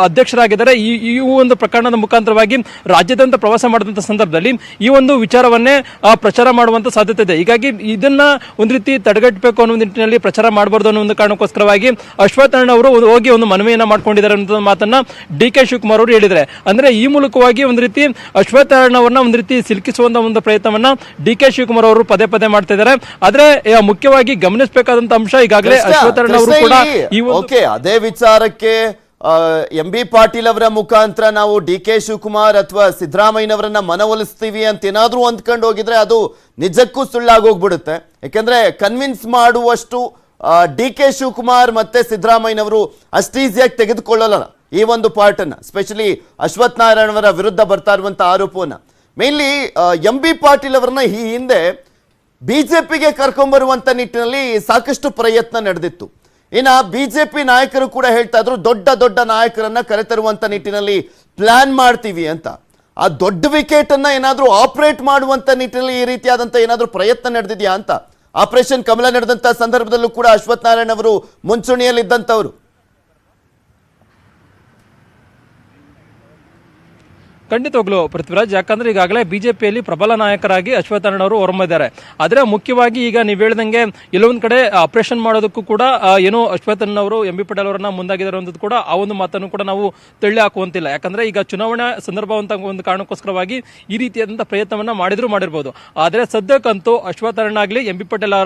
G: ಅಧ್ಯಕ್ಷರಾಗಿದ್ದಾರೆ. ಈ ಒಂದು ಪ್ರಕರಣದ ಮುಖಾಂತರವಾಗಿ ರಾಜ್ಯಾದ್ಯಂತ ಪ್ರವಾಸ ಮಾಡಿದಂತ ಸಂದರ್ಭದಲ್ಲಿ ಈ ಒಂದು ವಿಚಾರವನ್ನೇ ಪ್ರಚಾರ ಮಾಡುವಂತ ಸಾಧ್ಯತೆ ಇದೆ. ಹೀಗಾಗಿ ಇದನ್ನ ಒಂದ್ ರೀತಿ ತಡೆಗಟ್ಟಬೇಕು ಅನ್ನೋ ನಿಟ್ಟಿನಲ್ಲಿ ಪ್ರಚಾರ ಮಾಡಬಾರ್ದು ಅನ್ನೋ ಒಂದು ಕಾರಣಕ್ಕೋಸ್ಕರವಾಗಿ ಅಶ್ವತ್ಥನಾರಾಯಣ ಅವರು ಹೋಗಿ ಒಂದು ಮನವಿಯನ್ನ ಮಾಡ್ಕೊಂಡಿದ್ದಾರೆ ಅನ್ನೋ ಮಾತನ್ನ DK ಶಿವಕುಮಾರ್ ಅವರು ಹೇಳಿದ್ದಾರೆ. ಅಂದ್ರೆ ಈ ಮೂಲಕವಾಗಿ ಒಂದ್ ರೀತಿ ಅಶ್ವತ್ಥನಾರಾಯಣ ಅವರನ್ನ ಒಂದ್ ರೀತಿ ಸಿಲುಕಿಸುವಂತ ಒಂದು ಪ್ರಯತ್ನವನ್ನ DK ಶಿವಕುಮಾರ್ ಅವರು ಪದೇ ಪದೇ ಮಾಡ್ತಾ ಇದ್ದಾರೆ. ಆದ್ರೆ ಮುಖ್ಯವಾಗಿ ಗಮನಿಸಬೇಕಾದಂತ ಅಂಶ ಈಗಾಗಲೇ ಅಶ್ವತ್ಥನಾರಾಯಣ ಅವರು ಕೂಡ
A: ಅದೇ ವಿಚಾರಕ್ಕೆ MB ಪಾಟೀಲ್ ಅವರ ಮುಖಾಂತರ ನಾವು DK ಶಿವಕುಮಾರ್ ಅಥವಾ ಸಿದ್ದರಾಮಯ್ಯನವರನ್ನ ಮನವೊಲಿಸ್ತೀವಿ ಅಂತ ಏನಾದ್ರೂ ಅಂದ್ಕೊಂಡು ಹೋಗಿದ್ರೆ ಅದು ನಿಜಕ್ಕೂ ಸುಳ್ಳಾಗೋಗ್ಬಿಡುತ್ತೆ. ಯಾಕಂದ್ರೆ ಕನ್ವಿನ್ಸ್ ಮಾಡುವಷ್ಟು DK ಶಿವಕುಮಾರ್ ಮತ್ತೆ ಸಿದ್ದರಾಮಯ್ಯನವರು ಅಷ್ಟು ಈಸಿಯಾಗಿ ತೆಗೆದುಕೊಳ್ಳಲ್ಲ ಈ ಒಂದು ಪಾರ್ಟ್ ಅನ್ನ, ಸ್ಪೆಷಲಿ ಅಶ್ವಥ್ ನಾರಾಯಣ ಅವರ ವಿರುದ್ಧ ಬರ್ತಾ ಇರುವಂತ ಆರೋಪವನ್ನ. ಮೇನ್ಲಿ MB ಪಾಟೀಲ್ ಅವರನ್ನ ಈ ಹಿಂದೆ ಬಿಜೆಪಿಗೆ ಕರ್ಕೊಂಡ್ಬರುವಂತ ನಿಟ್ಟಿನಲ್ಲಿ ಸಾಕಷ್ಟು ಪ್ರಯತ್ನ ನಡೆದಿತ್ತು. ಇನ್ನ ಬಿಜೆಪಿ ನಾಯಕರು ಕೂಡ ಹೇಳ್ತಾ ಇದ್ರು ದೊಡ್ಡ ದೊಡ್ಡ ನಾಯಕರನ್ನ ಕರೆತರುವಂತ ನಿಟ್ಟಿನಲ್ಲಿ ಪ್ಲಾನ್ ಮಾಡ್ತೀವಿ ಅಂತ. ಆ ದೊಡ್ಡ ವಿಕೆಟ್ ಅನ್ನ ಏನಾದ್ರೂ ಆಪರೇಟ್ ಮಾಡುವಂತ ನಿಟ್ಟಿನಲ್ಲಿ ಈ ರೀತಿಯಾದಂತ ಏನಾದ್ರೂ ಪ್ರಯತ್ನ ನಡೆದಿದ್ಯಾ ಅಂತ. ಆಪರೇಷನ್ ಕಮಲ ನಡೆದಂತ ಸಂದರ್ಭದಲ್ಲೂ ಕೂಡ ಅಶ್ವಥ್ ನಾರಾಯಣ ಅವರು ಮುಂಚೂಣಿಯಲ್ಲಿದ್ದಂಥವ್ರು.
G: ಖಂಡಿತವಾಗ್ಲು ಪೃಥ್ವಿರಾಜ್, ಯಾಕಂದ್ರೆ ಈಗಾಗಲೇ ಬಿಜೆಪಿಯಲ್ಲಿ ಪ್ರಬಲ ನಾಯಕರಾಗಿ ಅಶ್ವತ್ಥನಾರಾಯಣ ಅವರು ಹೊರಮಿದ್ದಾರೆ. ಆದ್ರೆ ಮುಖ್ಯವಾಗಿ ಈಗ ನೀವು ಹೇಳ್ದಂಗೆ ಎಲ್ಲೊಂದ್ ಕಡೆ ಆಪರೇಷನ್ ಮಾಡೋದಕ್ಕೂ ಕೂಡ ಏನು ಅಶ್ವತ್ಥನಾರಾಯಣ ಅವರು MB ಪಾಟೀಲ್ ಅವರನ್ನ ಮುಂದಾಗಿದ್ದಾರೆ ಅನ್ನೋದು ಕೂಡ ಆ ಒಂದು ಮಾತನ್ನು ಕೂಡ ನಾವು ತಳ್ಳಿ ಹಾಕುವಂತಿಲ್ಲ. ಯಾಕಂದ್ರೆ ಈಗ ಚುನಾವಣಾ ಸಂದರ್ಭ ಅಂತ ಒಂದು ಕಾರಣಕ್ಕೋಸ್ಕರವಾಗಿ ಈ ರೀತಿಯಾದಂತಹ ಪ್ರಯತ್ನವನ್ನ ಮಾಡಿರ್ಬೋದು. ಆದ್ರೆ ಸದ್ಯಕ್ಕಂತೂ ಅಶ್ವತ್ಥನಾರಾಯಣ ಆಗ್ಲಿ MB ಪಾಟೀಲ್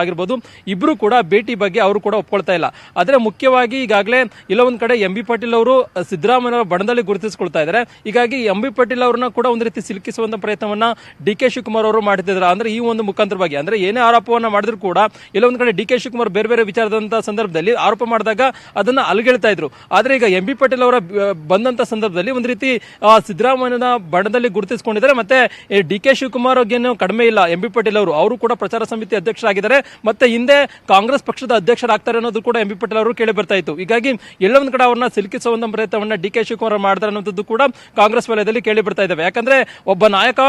G: ಆಗಿರ್ಬೋದು ಇಬ್ರು ಕೂಡ ಭೇಟಿ ಬಗ್ಗೆ ಅವರು ಕೂಡ ಒಪ್ಕೊಳ್ತಾ ಇಲ್ಲ. ಆದ್ರೆ ಮುಖ್ಯವಾಗಿ ಈಗಾಗಲೇ ಎಲ್ಲೊಂದ್ ಕಡೆ MB ಪಾಟೀಲ್ ಅವರು ಸಿದ್ದರಾಮಯ್ಯ ಬಣದಲ್ಲಿ ಗುರುತಿಸಿಕೊಳ್ತಾ ಇದ್ದಾರೆ. ಹೀಗಾಗಿ MB ಪಾಟೀಲ್ ಅವರನ್ನ ಕೂಡ ಒಂದು ರೀತಿ ಸಿಲುಕಿಸುವಂತ ಪ್ರಯತ್ನವನ್ನ DK ಶಿವಕುಮಾರ್ ಅವರು ಮಾಡ್ತಿದ್ದಾರೆ. ಅಂದ್ರೆ ಈ ಒಂದು ಮುಖಾಂತರವಾಗಿ ಅಂದ್ರೆ ಏನೇ ಆರೋಪವನ್ನ ಮಾಡಿದ್ರು ಕೂಡ ಎಲ್ಲೊಂದ್ ಕಡೆ DK ಶಿವಕುಮಾರ್ ಬೇರೆ ಬೇರೆ ವಿಚಾರದಂತ ಸಂದರ್ಭದಲ್ಲಿ ಆರೋಪ ಮಾಡಿದಾಗ ಅದನ್ನ ಅಲುಗೆಳ್ತಾ ಇದ್ರು. ಆದ್ರೆ ಈಗ MB ಪಾಟೀಲ್ ಅವರ ಬಂದಂತ ಸಂದರ್ಭದಲ್ಲಿ ಒಂದ್ ರೀತಿ ಸಿದ್ದರಾಮಯ್ಯನ ಬಣದಲ್ಲಿ ಗುರುತಿಸಿಕೊಂಡಿದ್ದಾರೆ. ಮತ್ತೆ DK ಶಿವಕುಮಾರ್ ಏನು ಕಡಿಮೆ ಇಲ್ಲ, MB ಪಾಟೀಲ್ ಅವರು ಕೂಡ ಪ್ರಚಾರ ಸಮಿತಿ ಅಧ್ಯಕ್ಷರಾಗಿದ್ದಾರೆ. ಮತ್ತೆ ಹಿಂದೆ ಕಾಂಗ್ರೆಸ್ ಪಕ್ಷದ ಅಧ್ಯಕ್ಷರಾಗ್ತಾರೆ ಅನ್ನೋದು ಕೂಡ MB ಪಾಟೀಲ್ ಅವರು ಕೇಳಿ ಬರ್ತಾ ಇತ್ತು. ಹೀಗಾಗಿ ಎಲ್ಲೊಂದ್ ಕಡೆ ಅವ್ರನ್ನ ಸಿಲುಕಿಸುವಂತ ಪ್ರಯತ್ನವನ್ನ DK ಶಿವಕುಮಾರ್ ಮಾಡ್ತಾರೆ ಅನ್ನೋದು ಕೂಡ ಕಾಂಗ್ರೆಸ್ ವಲಯದಲ್ಲಿ ಕೇಳಿ ಬರ್ತಾ ಇದ್ದಾವೆ. ಯಾಕಂದ್ರೆ ಒಬ್ಬ ನಾಯಕ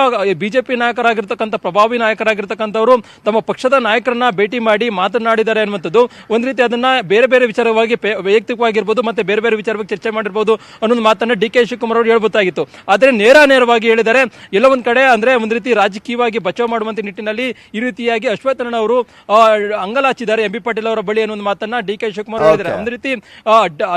G: ಬಿಜೆಪಿ ನಾಯಕರಾಗಿರ್ತಕ್ಕಂಥ ಪ್ರಭಾವಿ ನಾಯಕರಾಗಿರ್ತಕ್ಕಂಥವ್ರು ತಮ್ಮ ಪಕ್ಷದ ನಾಯಕರನ್ನ ಭೇಟಿ ಮಾಡಿ ಮಾತನಾಡಿದ್ದಾರೆ ಅನ್ನುವಂಥದ್ದು ಒಂದ್ ರೀತಿ ಅದನ್ನ ಬೇರೆ ಬೇರೆ ವಿಚಾರವಾಗಿ ವೈಯಕ್ತಿಕವಾಗಿರ್ಬೋದು ಮತ್ತೆ ಬೇರೆ ಬೇರೆ ವಿಚಾರವಾಗಿ ಚರ್ಚೆ ಮಾಡಿರ್ಬೋದು ಅನ್ನೋದು ಮಾತನ್ನ DK ಶಿವಕುಮಾರ್ ಅವರು ಹೇಳ್ಬೋದಾಗಿತ್ತು. ಆದ್ರೆ ನೇರವಾಗಿ ಹೇಳಿದ್ದಾರೆ. ಎಲ್ಲ ಒಂದ್ ಕಡೆ ಅಂದ್ರೆ ಒಂದ್ ರೀತಿ ರಾಜಕೀಯವಾಗಿ ಬಚಾವ್ ಮಾಡುವಂತ ನಿಟ್ಟಿನಲ್ಲಿ ಈ ರೀತಿಯಾಗಿ ಅಶ್ವತ್ಥನಾರಾಯಣ ಅವರು ಅಂಗಲಾಚಿದ್ದಾರೆ MB ಪಾಟೀಲ್ ಅವರ ಬಳಿ ಅನ್ನೋ ಮಾತನ್ನ DK ಶಿವಕುಮಾರ್ ಹೇಳಿದ್ದಾರೆ. ಒಂದ್ ರೀತಿ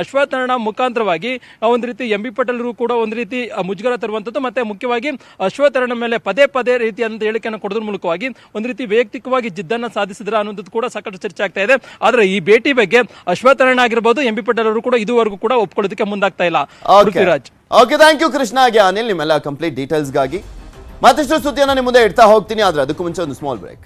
G: ಅಶ್ವತ್ಥನಾರಾಯಣ ಮುಖಾಂತರವಾಗಿ ಒಂದ್ ರೀತಿ MB ಪಾಟೀಲ್ ಕೂಡ ಒಂದ್ ರೀತಿ ಮುಜುಗರ ತರುವಂತದ್ದು, ಮತ್ತೆ ಮುಖ್ಯವಾಗಿ ಅಶ್ವತ್ಥನಾರಾಯಣ ಮೇಲೆ ಪದೇ ಪದೇ ರೀತಿಯಾದಂತಹ ಹೇಳಿಕೆಯನ್ನು ಕೊಡೋದ್ರ ಮೂಲಕವಾಗಿ ಒಂದು ರೀತಿ ವೈಯಕ್ತಿಕವಾಗಿ ಜಿದ್ದನ್ನ ಸಾಧಿಸಿದ್ರ ಅನ್ನೋದು ಕೂಡ ಸಾಕಷ್ಟು ಚರ್ಚೆ ಆಗ್ತಾ ಇದೆ. ಆದ್ರೆ ಈ ಭೇಟಿ ಬಗ್ಗೆ ಅಶ್ವತ್ಥನಾರಾಯಣ ಆಗಿರ್ಬೋದು, ಎಂ ಬಿ ಪಾಟೀಲ್ ಅವರು ಕೂಡ ಇದುವರೆಗೂ ಕೂಡ ಒಪ್ಕೊಳ್ಳೋದಕ್ಕೆ ಮುಂದಾಗ್ತಾ ಇಲ್ಲ. Prithviraj,
A: okay, thank you Krishna ಹಾಗೆ ಅನಿಲ್ ನಿಮ್ಮೆಲ್ಲ ಕಂಪ್ಲೀಟ್ ಡೀಟೇಲ್ಸ್ಗಾಗಿ. ಮತ್ತಷ್ಟು ಸುದ್ದಿಯನ್ನು ನಿಮ್ಮ ಮುಂದೆ ಇಡ್ತಾ ಹೋಗ್ತೀನಿ, ಆದ್ರೆ ಅದಕ್ಕೂ ಮುಂಚೆ ಒಂದು ಸ್ಮಾಲ್ ಬ್ರೇಕ್.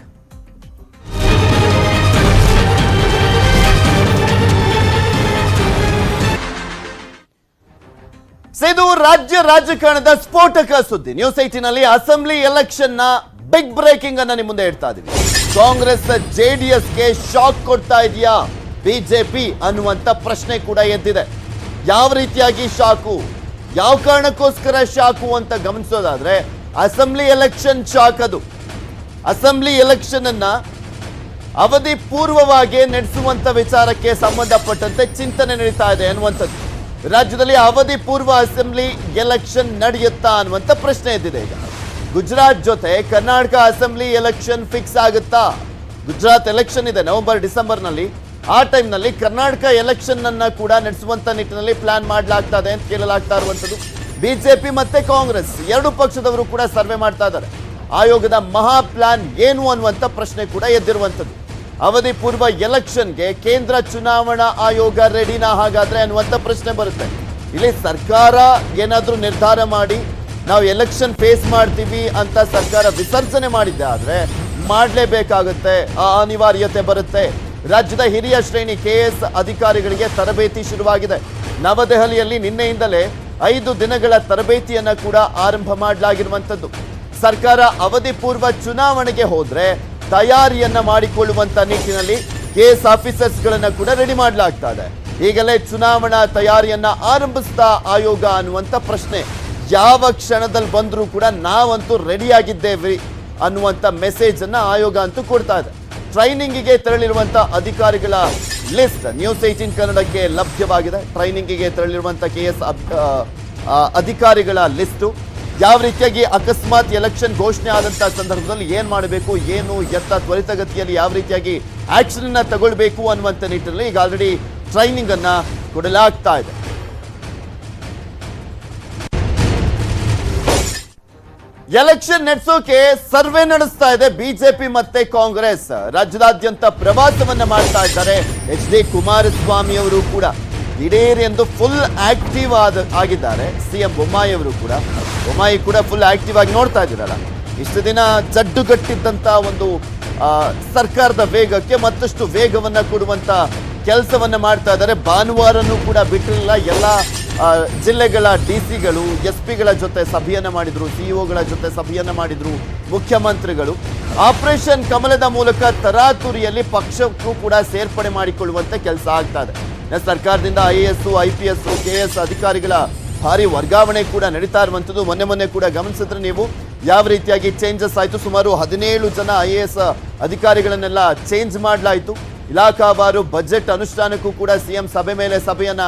A: ಇದು ರಾಜ್ಯ ರಾಜಕಾರಣದ ಸ್ಫೋಟಕ ಸುದ್ದಿ. ನ್ಯೂಸ್ 18 ನಲ್ಲಿ ಅಸೆಂಬ್ಲಿ ಎಲೆಕ್ಷನ್ ನ ಬಿಗ್ ಬ್ರೇಕಿಂಗ್ ಅನ್ನ ನಿಮ್ಮ ಮುಂದೆ ಇಡ್ತಾ ಇದೀವಿ. ಕಾಂಗ್ರೆಸ್ ಜೆಡಿಎಸ್ಗೆ ಶಾಕ್ ಕೊಡ್ತಾ ಇದೆಯಾ ಬಿಜೆಪಿ ಅನ್ನುವಂತ ಪ್ರಶ್ನೆ ಕೂಡ ಎದ್ದಿದೆ. ಯಾವ ರೀತಿಯಾಗಿ ಶಾಕು, ಯಾವ ಕಾರಣಕ್ಕೋಸ್ಕರ ಶಾಕು ಅಂತ ಗಮನಿಸೋದಾದ್ರೆ ಅಸೆಂಬ್ಲಿ ಎಲೆಕ್ಷನ್ ಶಾಕ್. ಅದು ಅಸೆಂಬ್ಲಿ ಎಲೆಕ್ಷನ್ ಅನ್ನ ಅವಧಿ ಪೂರ್ವವಾಗಿ ನಡೆಸುವಂತ ವಿಚಾರಕ್ಕೆ ಸಂಬಂಧಪಟ್ಟಂತೆ ಚಿಂತನೆ ನಡೀತಾ ಇದೆ ಅನ್ನುವಂಥದ್ದು. ರಾಜ್ಯದಲ್ಲಿ ಅವಧಿ ಪೂರ್ವ ಅಸೆಂಬ್ಲಿ ಎಲೆಕ್ಷನ್ ನಡೆಯುತ್ತಾ ಅನ್ನುವಂಥ ಪ್ರಶ್ನೆ ಎದ್ದಿದೆ. ಈಗ ಗುಜರಾತ್ ಜೊತೆ ಕರ್ನಾಟಕ ಅಸೆಂಬ್ಲಿ ಎಲೆಕ್ಷನ್ ಫಿಕ್ಸ್ ಆಗುತ್ತಾ? ಗುಜರಾತ್ ಎಲೆಕ್ಷನ್ ಇದೆ ನವೆಂಬರ್-ಡಿಸೆಂಬರ್ ನಲ್ಲಿ. ಆ ಟೈಮ್ ನಲ್ಲಿ ಕರ್ನಾಟಕ ಎಲೆಕ್ಷನ್ ಅನ್ನ ಕೂಡ ನಡೆಸುವಂತ ನಿಟ್ಟಿನಲ್ಲಿ ಪ್ಲಾನ್ ಮಾಡಲಾಗ್ತಾ ಇದೆ ಅಂತ ಕೇಳಲಾಗ್ತಾ ಇರುವಂತದ್ದು. ಬಿಜೆಪಿ ಮತ್ತೆ ಕಾಂಗ್ರೆಸ್ ಎರಡು ಪಕ್ಷದವರು ಕೂಡ ಸರ್ವೆ ಮಾಡ್ತಾ ಇದ್ದಾರೆ. ಆಯೋಗದ ಮಹಾ ಪ್ಲಾನ್ ಏನು ಅನ್ನುವಂಥ ಪ್ರಶ್ನೆ ಕೂಡ ಎದ್ದಿರುವಂತದ್ದು. ಅವಧಿ ಪೂರ್ವ ಎಲೆಕ್ಷನ್ಗೆ ಕೇಂದ್ರ ಚುನಾವಣಾ ಆಯೋಗ ರೆಡಿನಾ ಹಾಗಾದ್ರೆ ಅನ್ನುವಂಥ ಪ್ರಶ್ನೆ ಬರುತ್ತೆ. ಇಲ್ಲಿ ಸರ್ಕಾರ ಏನಾದ್ರೂ ನಿರ್ಧಾರ ಮಾಡಿ ನಾವು ಎಲೆಕ್ಷನ್ ಫೇಸ್ ಮಾಡ್ತೀವಿ ಅಂತ ಸರ್ಕಾರ ವಿಸರ್ಜನೆ ಮಾಡಿದ್ದೆ ಆದ್ರೆ ಮಾಡಲೇಬೇಕಾಗುತ್ತೆ, ಆ ಅನಿವಾರ್ಯತೆ ಬರುತ್ತೆ. ರಾಜ್ಯದ ಹಿರಿಯ ಶ್ರೇಣಿ KS ಅಧಿಕಾರಿಗಳಿಗೆ ತರಬೇತಿ ಶುರುವಾಗಿದೆ. ನವದೆಹಲಿಯಲ್ಲಿ ನಿನ್ನೆಯಿಂದಲೇ 5 ದಿನಗಳ ತರಬೇತಿಯನ್ನ ಕೂಡ ಆರಂಭ ಮಾಡಲಾಗಿರುವಂಥದ್ದು. ಸರ್ಕಾರ ಅವಧಿ ಪೂರ್ವ ಚುನಾವಣೆಗೆ ಹೋದ್ರೆ ತಯಾರಿಯನ್ನ ಮಾಡಿಕೊಳ್ಳುವಂತ ನಿಟ್ಟಿನಲ್ಲಿ KS ಆಫೀಸರ್ಸ್ಗಳನ್ನ ಕೂಡ ರೆಡಿ ಮಾಡಲಾಗ್ತಾ ಇದೆ. ಈಗಲೇ ಚುನಾವಣಾ ತಯಾರಿಯನ್ನ ಆರಂಭಿಸ್ತಾ ಆಯೋಗ ಅನ್ನುವಂಥ ಪ್ರಶ್ನೆ ಯಾವ ಕ್ಷಣದಲ್ಲಿ ಬಂದರೂ ಕೂಡ ನಾವಂತೂ ರೆಡಿಯಾಗಿದ್ದೇವೆ ಅನ್ನುವಂಥ ಮೆಸೇಜ್ ಅನ್ನ ಆಯೋಗ ಅಂತೂ ಕೊಡ್ತಾ ಇದೆ. ಟ್ರೈನಿಂಗಿಗೆ ತೆರಳಿರುವಂಥ ಅಧಿಕಾರಿಗಳ ಲಿಸ್ಟ್ ನ್ಯೂಸ್ 18 ಕನ್ನಡಕ್ಕೆ ಲಭ್ಯವಾಗಿದೆ. ಟ್ರೈನಿಂಗಿಗೆ ತೆರಳಿರುವಂಥ KS ಅಧಿಕಾರಿಗಳ ಲಿಸ್ಟು ಯಾವ ರೀತಿಯಾಗಿ ಅಕಸ್ಮಾತ್ ಎಲೆಕ್ಷನ್ ಘೋಷಣೆ ಆದಂತಹ ಸಂದರ್ಭದಲ್ಲಿ ಏನ್ ಮಾಡಬೇಕು, ಏನು ಎತ್ತ ತ್ವರಿತಗತಿಯಲ್ಲಿ ಯಾವ ರೀತಿಯಾಗಿ ಆಕ್ಷನ್ ಅನ್ನ ತಗೊಳ್ಬೇಕು ಅನ್ನುವಂಥ ನಿಟ್ಟಿನಲ್ಲಿ ಈಗ ಆಲ್ರೆಡಿ ಟ್ರೈನಿಂಗ್ ಅನ್ನ ಕೊಡಲಾಗ್ತಾ ಇದೆ. ಎಲೆಕ್ಷನ್ ನಡೆಸೋಕೆ ಸರ್ವೆ ನಡೆಸ್ತಾ ಇದೆ ಬಿಜೆಪಿ ಮತ್ತೆ ಕಾಂಗ್ರೆಸ್. ರಾಜ್ಯದಾದ್ಯಂತ ಪ್ರವಾಸವನ್ನ ಮಾಡ್ತಾ ಇದ್ದಾರೆ. HD ಕುಮಾರಸ್ವಾಮಿ ಅವರು ಕೂಡ ದಿಢೀರ್ ಎಂದು ಫುಲ್ ಆಕ್ಟಿವ್ ಆಗಿದ್ದಾರೆ. CM ಬೊಮ್ಮಾಯಿ ಅವರು ಕೂಡ, ಬೊಮ್ಮಾಯಿ ಕೂಡ ಫುಲ್ ಆಕ್ಟಿವ್ ಆಗಿ ನೋಡ್ತಾ ಇದ್ದೀರಲ್ಲ. ಇಷ್ಟು ದಿನ ಜಡ್ಡುಗಟ್ಟಿದ್ದಂತ ಒಂದು ಸರ್ಕಾರದ ವೇಗಕ್ಕೆ ಮತ್ತಷ್ಟು ವೇಗವನ್ನ ಕೊಡುವಂತ ಕೆಲಸವನ್ನ ಮಾಡ್ತಾ ಇದ್ದಾರೆ. ಭಾನುವಾರನೂ ಕೂಡ ಬಿಟ್ಟಿರಲಿಲ್ಲ. ಎಲ್ಲ ಜಿಲ್ಲೆಗಳ DC-ಗಳು SP-ಗಳ ಜೊತೆ ಸಭೆಯನ್ನ ಮಾಡಿದ್ರು, CEO-ಗಳ ಜೊತೆ ಸಭೆಯನ್ನ ಮಾಡಿದ್ರು ಮುಖ್ಯಮಂತ್ರಿಗಳು. ಆಪರೇಷನ್ ಕಮಲದ ಮೂಲಕ ತರಾತುರಿಯಲ್ಲಿ ಪಕ್ಷಕ್ಕೂ ಕೂಡ ಸೇರ್ಪಡೆ ಮಾಡಿಕೊಳ್ಳುವಂತ ಕೆಲಸ ಆಗ್ತಾ ಇದೆ. ಸರ್ಕಾರದಿಂದ IAS, IPS, KS ಅಧಿಕಾರಿಗಳ ಭಾರಿ ವರ್ಗಾವಣೆ ಕೂಡ ನಡೀತಾ ಇರುವಂಥದ್ದು. ಮೊನ್ನೆ ಕೂಡ ಗಮನಿಸಿದ್ರೆ ನೀವು ಯಾವ ರೀತಿಯಾಗಿ ಚೇಂಜಸ್ ಆಯಿತು. ಸುಮಾರು 17 ಜನ IAS ಅಧಿಕಾರಿಗಳನ್ನೆಲ್ಲ ಚೇಂಜ್ ಮಾಡಲಾಯಿತು. ಇಲಾಖಾವಾರು ಬಜೆಟ್ ಅನುಷ್ಠಾನಕ್ಕೂ ಕೂಡ CM ಸಭೆ ಮೇಲೆ ಸಭೆಯನ್ನ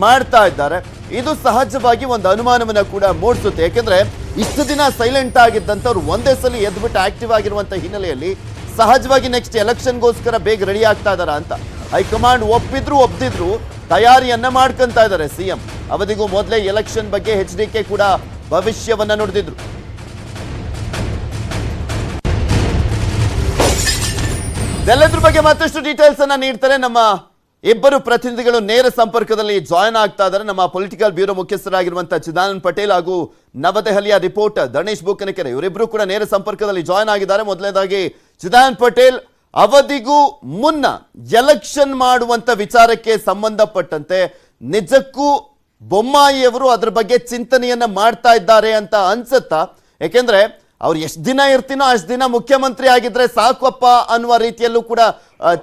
A: ಮಾಡ್ತಾ ಇದ್ದಾರೆ. ಇದು ಸಹಜವಾಗಿ ಒಂದು ಅನುಮಾನವನ್ನ ಕೂಡ ಮೂಡಿಸುತ್ತೆ. ಯಾಕೆಂದ್ರೆ ಇಷ್ಟು ದಿನ ಸೈಲೆಂಟ್ ಆಗಿದ್ದಂಥವ್ರು ಒಂದೇ ಸಲ ಎದ್ಬಿಟ್ಟು ಆಕ್ಟಿವ್ ಆಗಿರುವಂತ ಹಿನ್ನೆಲೆಯಲ್ಲಿ ಸಹಜವಾಗಿ ನೆಕ್ಸ್ಟ್ ಎಲೆಕ್ಷನ್ಗೋಸ್ಕರ ಬೇಗ ರೆಡಿ ಆಗ್ತಾ ಇದಾರ ಅಂತ ಹೈಕಮಾಂಡ್ ಒಪ್ದಿದ್ರು ತಯಾರಿಯನ್ನ ಮಾಡ್ಕೊಂತ ಇದ್ದಾರೆ. CM ಅವಧಿಗೂ ಮೊದಲೇ ಎಲೆಕ್ಷನ್ ಬಗ್ಗೆ HDK ಕೂಡ ಭವಿಷ್ಯವನ್ನ ನುಡಿದಿದ್ರು. ಇದೆಲ್ಲದ್ರ ಬಗ್ಗೆ ಮತ್ತಷ್ಟು ಡೀಟೇಲ್ಸ್ ಅನ್ನ ನೀಡ್ತಾರೆ ನಮ್ಮ ಇಬ್ಬರು ಪ್ರತಿನಿಧಿಗಳು. ನೇರ ಸಂಪರ್ಕದಲ್ಲಿ ಜಾಯ್ನ್ ಆಗ್ತಾ ಇದ್ದಾರೆ. ನಮ್ಮ ಪೊಲಿಟಿಕಲ್ ಬ್ಯೂರೋ ಮುಖ್ಯಸ್ಥರಾಗಿರುವಂತಹ ಚಿದಾನಂದ್ ಪಟೇಲ್ ಹಾಗೂ ನವದೆಹಲಿಯ ರಿಪೋರ್ಟರ್ ಧನೇಶ್ ಬೂಕನಕೆರೆ ಇವರಿಬ್ರು ಕೂಡ ನೇರ ಸಂಪರ್ಕದಲ್ಲಿ ಜಾಯ್ನ್ ಆಗಿದ್ದಾರೆ. ಮೊದಲನೇದಾಗಿ ಚಿದಾನಂದ್ ಪಟೇಲ್, ಅವಧಿಗೂ ಮುನ್ನ ಎಲೆಕ್ಷನ್ ಮಾಡುವಂತ ವಿಚಾರಕ್ಕೆ ಸಂಬಂಧಪಟ್ಟಂತೆ ನಿಜಕ್ಕೂ ಬೊಮ್ಮಾಯಿಯವರು ಅದರ ಬಗ್ಗೆ ಚಿಂತನೆಯನ್ನ ಮಾಡ್ತಾ ಇದ್ದಾರೆ ಅಂತ ಅನ್ಸುತ್ತಾ? ಯಾಕೆಂದ್ರೆ ಅವ್ರು ಎಷ್ಟು ದಿನ ಇರ್ತೀನೋ ಅಷ್ಟು ದಿನ ಮುಖ್ಯಮಂತ್ರಿ ಆಗಿದ್ರೆ ಸಾಕಪ್ಪ ಅನ್ನುವ ರೀತಿಯಲ್ಲೂ ಕೂಡ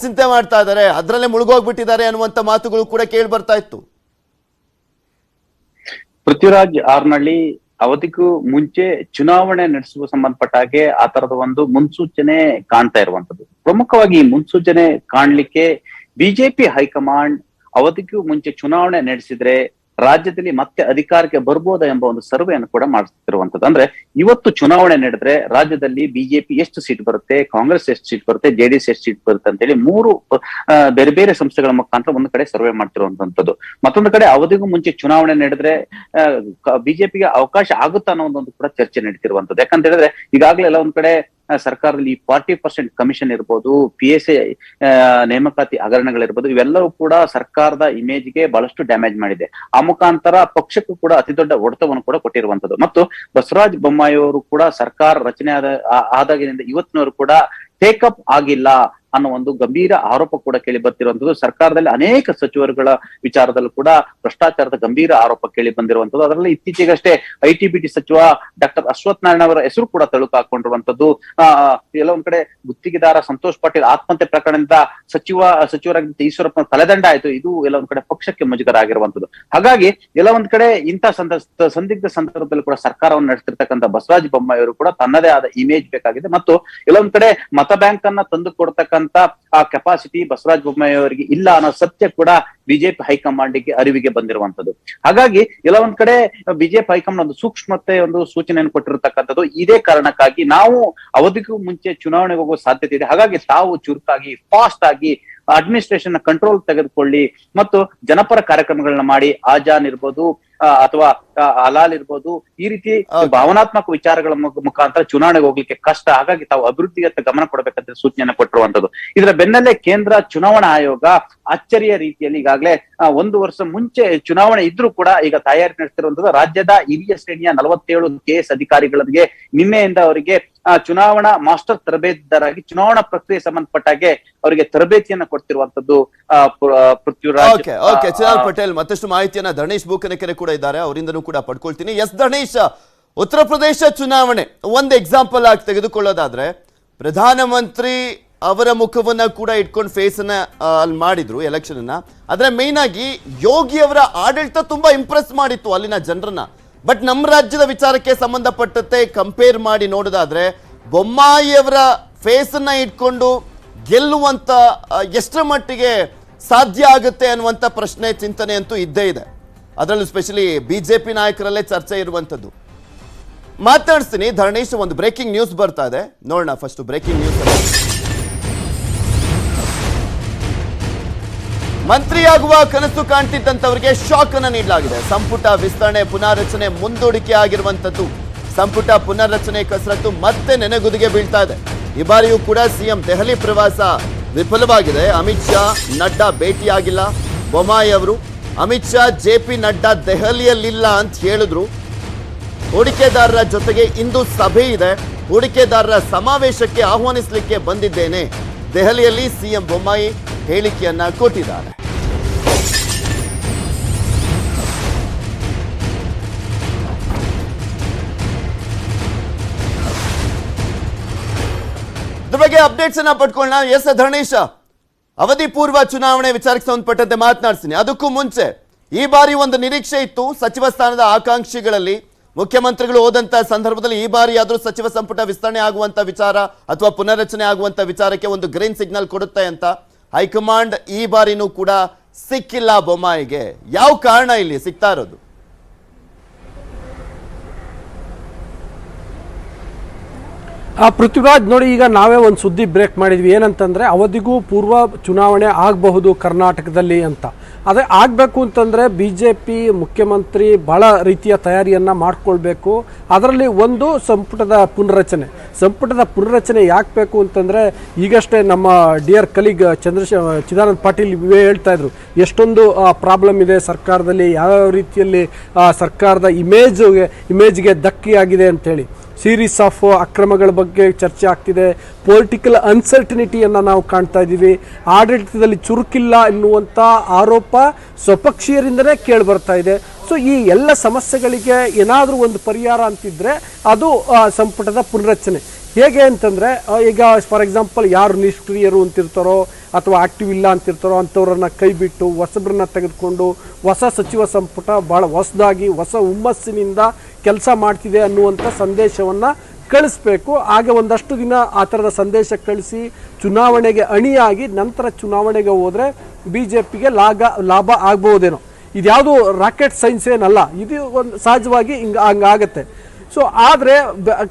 A: ಚಿಂತೆ ಮಾಡ್ತಾ ಇದ್ದಾರೆ. ಅದರಲ್ಲೇ ಮುಳುಗೋಗ್ಬಿಟ್ಟಿದ್ದಾರೆ ಅನ್ನುವಂತ ಮಾತುಗಳು ಕೂಡ ಕೇಳಿ ಬರ್ತಾ ಇತ್ತು.
H: ಪೃಥ್ವಿರಾಜ್ ಆರ್ನಳ್ಳಿ, ಅವಧಿಗೂ ಮುಂಚೆ ಚುನಾವಣೆ ನಡೆಸುವ ಸಂಬಂಧಪಟ್ಟ ಹಾಗೆ ಆ ತರದ ಒಂದು ಮುನ್ಸೂಚನೆ ಕಾಣ್ತಾ ಇರುವಂತದ್ದು. ಪ್ರಮುಖವಾಗಿ ಮುನ್ಸೂಚನೆ ಕಾಣ್ಲಿಕ್ಕೆ ಬಿಜೆಪಿ ಹೈಕಮಾಂಡ್ ಅವಧಿಗೂ ಮುಂಚೆ ಚುನಾವಣೆ ನಡೆಸಿದ್ರೆ ರಾಜ್ಯದಲ್ಲಿ ಮತ್ತೆ ಅಧಿಕಾರಕ್ಕೆ ಬರ್ಬೋದಾ ಎಂಬ ಒಂದು ಸರ್ವೆಯನ್ನು ಕೂಡ ಮಾಡ್ತಿರುವಂತದ್ದು. ಅಂದ್ರೆ ಇವತ್ತು ಚುನಾವಣೆ ನಡೆದ್ರೆ ರಾಜ್ಯದಲ್ಲಿ ಬಿಜೆಪಿ ಎಷ್ಟು ಸೀಟ್ ಬರುತ್ತೆ, ಕಾಂಗ್ರೆಸ್ ಎಷ್ಟು ಸೀಟ್ ಬರುತ್ತೆ, ಜೆಡಿಎಸ್ ಎಷ್ಟು ಸೀಟ್ ಬರುತ್ತೆ ಅಂತ ಹೇಳಿ 3 ಬೇರೆ ಬೇರೆ ಸಂಸ್ಥೆಗಳ ಮುಖಾಂತರ ಒಂದು ಕಡೆ ಸರ್ವೆ ಮಾಡ್ತಿರುವಂತದ್ದು. ಮತ್ತೊಂದು ಕಡೆ ಅವಧಿಗೂ ಮುಂಚೆ ಚುನಾವಣೆ ನಡೆದ್ರೆ ಬಿಜೆಪಿಗೆ ಅವಕಾಶ ಆಗುತ್ತಾ ಅನ್ನೋ ಒಂದು ಕೂಡ ಚರ್ಚೆ ನಡೀತಿರುವಂತದ್ದು. ಯಾಕಂತ ಹೇಳಿದ್ರೆ ಈಗಾಗಲೇ ಎಲ್ಲ ಒಂದ್ ಕಡೆ ಸರ್ಕಾರದಲ್ಲಿ 40% ಕಮಿಷನ್ ಇರ್ಬೋದು, PSI ನೇಮಕಾತಿ ಹಗರಣಗಳಿರ್ಬೋದು, ಇವೆಲ್ಲವೂ ಕೂಡ ಸರ್ಕಾರದ ಇಮೇಜ್ಗೆ ಬಹಳಷ್ಟು ಡ್ಯಾಮೇಜ್ ಮಾಡಿದೆ. ಆ ಮುಖಾಂತರ ಪಕ್ಷಕ್ಕೂ ಕೂಡ ಅತಿ ದೊಡ್ಡ ಹೊಡೆತವನ್ನು ಕೂಡ ಕೊಟ್ಟಿರುವಂತದ್ದು. ಮತ್ತು ಬಸವರಾಜ ಬೊಮ್ಮಾಯಿ ಅವರು ಕೂಡ ಸರ್ಕಾರ ರಚನೆ ಆದಾಗಿನಿಂದ ಇವತ್ತಿನವರು ಕೂಡ ಟೇಕಪ್ ಆಗಿಲ್ಲ ಅನ್ನೋ ಒಂದು ಗಂಭೀರ ಆರೋಪ ಕೂಡ ಕೇಳಿ ಬರ್ತಿರುವಂತದ್ದು. ಸರ್ಕಾರದಲ್ಲಿ ಅನೇಕ ಸಚಿವರುಗಳ ವಿಚಾರದಲ್ಲೂ ಕೂಡ ಭ್ರಷ್ಟಾಚಾರದ ಗಂಭೀರ ಆರೋಪ ಕೇಳಿ ಬಂದಿರುವಂತದ್ದು. ಅದರಲ್ಲಿ ಇತ್ತೀಚೆಗಷ್ಟೇ IT-BT ಸಚಿವ ಡಾಕ್ಟರ್ ಅಶ್ವಥ್ ನಾರಾಯಣ ಅವರ ಹೆಸರು ಕೂಡ ತಳುಕು ಹಾಕೊಂಡಿರುವಂತದ್ದು. ಎಲ್ಲ ಒಂದ್ ಕಡೆ ಗುತ್ತಿಗೆದಾರ ಸಂತೋಷ್ ಪಾಟೀಲ್ ಆತ್ಮಹತ್ಯೆ ಪ್ರಕರಣದಿಂದ ಸಚಿವರಾಗಿದ್ದ ಈಶ್ವರಪ್ಪ ತಲೆದಂಡ ಆಯ್ತು. ಇದು ಎಲ್ಲ ಒಂದ್ ಕಡೆ ಪಕ್ಷಕ್ಕೆ ಮುಜುಗರ ಆಗಿರುವಂತದ್ದು. ಹಾಗಾಗಿ ಎಲ್ಲ ಒಂದ್ ಕಡೆ ಇಂಥ ಸಂದಿಗ್ಧ ಸಂದರ್ಭದಲ್ಲಿ ಕೂಡ ಸರ್ಕಾರವನ್ನು ನಡೆಸ್ತಿರ್ತಕ್ಕಂಥ ಬಸವರಾಜ ಬೊಮ್ಮಾಯಿ ಅವರು ಕೂಡ ತನ್ನದೇ ಆದ ಇಮೇಜ್ ಬೇಕಾಗಿದೆ. ಮತ್ತು ಎಲ್ಲ ಒಂದ್ ಕಡೆ ಮತ ಬ್ಯಾಂಕ್ ಅನ್ನ ತಂದು ಕೊಡ್ತಕ್ಕಂಥ ಆ ಕೆಪಾಸಿಟಿ ಬಸವರಾಜ ಬೊಮ್ಮಾಯಿ ಅವರಿಗೆ ಇಲ್ಲ ಅನ್ನೋ ಸತ್ಯ ಕೂಡ ಬಿಜೆಪಿ ಹೈಕಮಾಂಡ್ಗೆ ಅರಿವಿಗೆ ಬಂದಿರುವಂತದ್ದು. ಹಾಗಾಗಿ ಎಲ್ಲ ಒಂದ್ ಕಡೆ ಬಿಜೆಪಿ ಹೈಕಮಾಂಡ್ ಒಂದು ಸೂಕ್ಷ್ಮತೆ ಒಂದು ಸೂಚನೆಯನ್ನು ಕೊಟ್ಟಿರತಕ್ಕಂಥದ್ದು. ಇದೇ ಕಾರಣಕ್ಕಾಗಿ ನಾವು ಅವಧಿಗೂ ಮುಂಚೆ ಚುನಾವಣೆಗೆ ಹೋಗುವ ಸಾಧ್ಯತೆ ಇದೆ. ಹಾಗಾಗಿ ತಾವು ಚುರುಕಾಗಿ ಫಾಸ್ಟ್ ಆಗಿ ಅಡ್ಮಿನಿಸ್ಟ್ರೇಷನ್ ಕಂಟ್ರೋಲ್ ತೆಗೆದುಕೊಳ್ಳಿ ಮತ್ತು ಜನಪರ ಕಾರ್ಯಕ್ರಮಗಳನ್ನ ಮಾಡಿ, ಆಜಾನ್ ಇರ್ಬೋದು ಅಥವಾ ಹಲಾಲ್ ಇರ್ಬೋದು, ಈ ರೀತಿ ಭಾವನಾತ್ಮಕ ವಿಚಾರಗಳ ಮುಖಾಂತರ ಚುನಾವಣೆಗೆ ಹೋಗ್ಲಿಕ್ಕೆ ಕಷ್ಟ. ಹಾಗಾಗಿ ತಾವು ಅಭಿವೃದ್ಧಿಯತ್ತ ಗಮನ ಕೊಡಬೇಕಂತ ಸೂಚನೆಯನ್ನು ಕೊಟ್ಟಿರುವಂತದ್ದು. ಇದರ ಬೆನ್ನಲ್ಲೇ ಕೇಂದ್ರ ಚುನಾವಣಾ ಆಯೋಗ ಅಚ್ಚರಿಯ ರೀತಿಯಲ್ಲಿ ಈಗಾಗಲೇ 1 ವರ್ಷ ಮುಂಚೆ ಚುನಾವಣೆ ಇದ್ರೂ ಕೂಡ ಈಗ ತಯಾರಿ ನಡೆಸ್ತಿರುವಂತದ್ದು. ರಾಜ್ಯದ ಹಿರಿಯ ಶ್ರೇಣಿಯ 47 KS ಅಧಿಕಾರಿಗಳಿಗೆ ನಿನ್ನೆಯಿಂದ ಅವರಿಗೆ ಚುನಾವಣಾ ಮಾಸ್ಟರ್ ತರಬೇತಿದಾರಾಗಿ ಚುನಾವಣಾ ಪ್ರಕ್ರಿಯೆ ಸಂಬಂಧಪಟ್ಟಾಗೆ ಅವರಿಗೆ ತರಬೇತಿಯನ್ನ ಕೊಡ್ತಿರುವಂತದ್ದು ಪೃಥ್ವಿರಾಜ್.
A: ಚಿರಾಗ್ ಪಟೇಲ್ ಮತ್ತಷ್ಟು ಮಾಹಿತಿಯನ್ನ ಧರಣೇಶ್ ಬೂಕನಕೆರೆ ಕೂಡ ಇದ್ದಾರೆ, ಅವರಿಂದನೂ ಕೂಡ ಪಡ್ಕೊಳ್ತೀನಿ. ಎಸ್ ಧರಣೇಶ್, ಉತ್ತರ ಪ್ರದೇಶ ಚುನಾವಣೆ ಒಂದು ಎಕ್ಸಾಂಪಲ್ ಆಗಿ ತೆಗೆದುಕೊಳ್ಳೋದಾದ್ರೆ ಪ್ರಧಾನಮಂತ್ರಿ ಅವರ ಮುಖವನ್ನ ಕೂಡ ಇಟ್ಕೊಂಡು ಫೇಸ್ ಅನ್ನ ಅಲ್ಲಿ ಮಾಡಿದ್ರು ಎಲೆಕ್ಷನ್ ಅನ್ನ. ಆದ್ರೆ ಮೇನ್ ಆಗಿ ಯೋಗಿ ಅವರ ಆಡಳಿತ ತುಂಬಾ ಇಂಪ್ರೆಸ್ ಮಾಡಿತ್ತು ಅಲ್ಲಿನ ಜನರನ್ನ. ಬಟ್ ನಮ್ಮ ರಾಜ್ಯದ ವಿಚಾರಕ್ಕೆ ಸಂಬಂಧಪಟ್ಟಂತೆ ಕಂಪೇರ್ ಮಾಡಿ ನೋಡೋದಾದ್ರೆ ಬೊಮ್ಮಾಯಿ ಅವರ ಫೇಸ್ ಅನ್ನ ಇಟ್ಕೊಂಡು ಗೆಲ್ಲುವಂತ ಎಷ್ಟರ ಮಟ್ಟಿಗೆ ಸಾಧ್ಯ ಆಗುತ್ತೆ ಅನ್ನುವಂಥ ಪ್ರಶ್ನೆ ಚಿಂತನೆ ಅಂತೂ ಇದ್ದೇ ಇದೆ. ಅದರಲ್ಲೂ ಸ್ಪೆಷಲಿ ಬಿಜೆಪಿ ನಾಯಕರಲ್ಲೇ ಚರ್ಚೆ ಇರುವಂಥದ್ದು. ಮಾತಾಡಿಸ್ತೀನಿ ಧರಣೇಶ್, ಒಂದು ಬ್ರೇಕಿಂಗ್ ನ್ಯೂಸ್ ಬರ್ತಾ ಇದೆ, ನೋಡೋಣ. First breaking news. ಮಂತ್ರಿಯಾಗುವ ಕನಸು ಕಾಣ್ತಿದ್ದಂಥವರಿಗೆ ಶಾಕ್ ಅನ್ನು ನೀಡಲಾಗಿದೆ. ಸಂಪುಟ ವಿಸ್ತರಣೆ ಪುನಾರಚನೆ ಮುಂದೂಡಿಕೆ ಆಗಿರುವಂಥದ್ದು. ಸಂಪುಟ ಪುನರ್ರಚನೆ ಕಸರತ್ತು ಮತ್ತೆ ನೆನೆಗುದಿಗೆ ಬೀಳ್ತಾ ಇದೆ. ಈ ಬಾರಿಯೂ ಕೂಡ ಸಿಎಂ ದೆಹಲಿ ಪ್ರವಾಸ ವಿಫಲವಾಗಿದೆ. ಅಮಿತ್ ಶಾ ನಡ್ಡಾ ಭೇಟಿಯಾಗಿಲ್ಲ ಬೊಮ್ಮಾಯಿ ಅವರು. ಅಮಿತ್ ಶಾ JP ನಡ್ಡಾ ದೆಹಲಿಯಲ್ಲಿಲ್ಲ ಅಂತ ಹೇಳಿದ್ರು. ಹೂಡಿಕೆದಾರರ ಜೊತೆಗೆ ಇಂದು ಸಭೆ ಇದೆ, ಹೂಡಿಕೆದಾರರ ಸಮಾವೇಶಕ್ಕೆ ಆಹ್ವಾನಿಸಲಿಕ್ಕೆ ಬಂದಿದ್ದೇನೆ, ದೆಹಲಿಯಲ್ಲಿ ಸಿಎಂ ಬೊಮ್ಮಾಯಿ ಹೇಳಿಕೆಯನ್ನ ಕೊಟ್ಟಿದ್ದಾರೆ. ಇದ್ರ ಬಗ್ಗೆ ಅಪ್ಡೇಟ್ಸ್ ಅನ್ನ ಪಡ್ಕೊಳ್ಳೋಣ. ಎಸ್ ಧರಣೇಶ, ಅವಧಿ ಪೂರ್ವ ಚುನಾವಣೆ ವಿಚಾರಕ್ಕೆ ಸಂಬಂಧಪಟ್ಟಂತೆ ಮಾತನಾಡ್ತೀನಿ. ಅದಕ್ಕೂ ಮುಂಚೆ ಈ ಬಾರಿ ಒಂದು ನಿರೀಕ್ಷೆ ಇತ್ತು ಸಚಿವ ಸ್ಥಾನದ ಆಕಾಂಕ್ಷಿಗಳಲ್ಲಿ. ಮುಖ್ಯಮಂತ್ರಿಗಳು ಹೋದಂತ ಸಂದರ್ಭದಲ್ಲಿ ಈ ಬಾರಿ ಆದ್ರೂ ಸಚಿವ ಸಂಪುಟ ವಿಸ್ತರಣೆ ಆಗುವಂತ ವಿಚಾರ ಅಥವಾ ಪುನರ್ರಚನೆ ಆಗುವಂತ ವಿಚಾರಕ್ಕೆ ಒಂದು ಗ್ರೀನ್ ಸಿಗ್ನಲ್ ಕೊಡುತ್ತೆ ಅಂತ ಹೈಕಮಾಂಡ್ ಈ ಬಾರಿನೂ ಕೂಡ ಸಿಕ್ಕಿಲ್ಲ ಬೊಮ್ಮಾಯಿಗೆ. ಯಾವ ಕಾರಣ ಇಲ್ಲಿ ಸಿಗ್ತಾ ಇರೋದು?
I: ಪೃಥ್ವಿರಾಜ್ ನೋಡಿ, ಈಗ ನಾವೇ ಒಂದು ಸುದ್ದಿ ಬ್ರೇಕ್ ಮಾಡಿದ್ವಿ. ಏನಂತಂದರೆ ಅವಧಿಗೂ ಪೂರ್ವ ಚುನಾವಣೆ ಆಗಬಹುದು ಕರ್ನಾಟಕದಲ್ಲಿ ಅಂತ. ಅದೇ ಆಗಬೇಕು ಅಂತಂದರೆ BJP ಮುಖ್ಯಮಂತ್ರಿ ಭಾಳ ರೀತಿಯ ತಯಾರಿಯನ್ನು ಮಾಡಿಕೊಳ್ಬೇಕು. ಅದರಲ್ಲಿ ಒಂದು ಸಂಪುಟದ ಪುನರ್ರಚನೆ ಯಾಕೆ ಬೇಕು ಅಂತಂದರೆ ಈಗಷ್ಟೇ ನಮ್ಮ ಡಿಯರ್ ಕಲೀಗ್ ಚಿದಾನಂದ ಪಾಟೀಲ್ ಹೇಳ್ತಾ ಇದ್ರು ಎಷ್ಟೊಂದು ಪ್ರಾಬ್ಲಮ್ ಇದೆ ಸರ್ಕಾರದಲ್ಲಿ, ಯಾವ್ಯಾವ ರೀತಿಯಲ್ಲಿ ಸರ್ಕಾರದ ಇಮೇಜ್ಗೆ ಧಕ್ಕೆಯಾಗಿದೆ ಅಂತೇಳಿ. ಸೀರೀಸ್ ಆಫ್ ಅಕ್ರಮಗಳ ಬಗ್ಗೆ ಚರ್ಚೆ ಆಗ್ತಿದೆ. ಪೊಲಿಟಿಕಲ್ ಅನ್ಸರ್ಟನಿಟಿಯನ್ನು ನಾವು ಕಾಣ್ತಾ ಇದ್ದೀವಿ. ಆಡಳಿತದಲ್ಲಿ ಚುರುಕಿಲ್ಲ ಎನ್ನುವಂಥ ಆರೋಪ ಸ್ವಪಕ್ಷೀಯರಿಂದಲೇ ಕೇಳಿ ಬರ್ತಾ ಇದೆ. ಸೊ ಈ ಎಲ್ಲ ಸಮಸ್ಯೆಗಳಿಗೆ ಏನಾದರೂ ಒಂದು ಪರಿಹಾರ ಅಂತಿದ್ರೆ ಅದು ಸಂಪುಟದ ಪುನರ್ರಚನೆ. ಹೇಗೆ ಅಂತಂದರೆ ಈಗ ಫಾರ್ ಎಕ್ಸಾಂಪಲ್ ಯಾರು ನಿಷ್ಕ್ರಿಯರು ಅಂತಿರ್ತಾರೋ ಅಥವಾ ಆಕ್ಟಿವ್ ಇಲ್ಲ ಅಂತಿರ್ತಾರೋ ಅಂಥವ್ರನ್ನ ಕೈ ಬಿಟ್ಟು ಹೊಸಬ್ರನ್ನ ತೆಗೆದುಕೊಂಡು ಹೊಸ ಸಚಿವ ಸಂಪುಟ ಭಾಳ ಹೊಸದಾಗಿ ಹೊಸ ಹುಮ್ಮಸ್ಸಿನಿಂದ ಕೆಲಸ ಮಾಡ್ತಿದೆ ಅನ್ನುವಂಥ ಸಂದೇಶವನ್ನು ಕಳಿಸ್ಬೇಕು. ಹಾಗೆ ಒಂದಷ್ಟು ದಿನ ಆ ಥರದ ಸಂದೇಶ ಕಳಿಸಿ ಚುನಾವಣೆಗೆ ಅಣಿಯಾಗಿ ನಂತರ ಚುನಾವಣೆಗೆ ಹೋದರೆ BJPಗೆ ಲಾಭ ಆಗ್ಬೋದೇನೋ. ಇದ್ಯಾವುದು ರಾಕೆಟ್ ಸೈನ್ಸ್ ಏನಲ್ಲ, ಇದು ಒಂದು ಸಹಜವಾಗಿ ಹಂಗಾಗತ್ತೆ. ಸೊ ಆದರೆ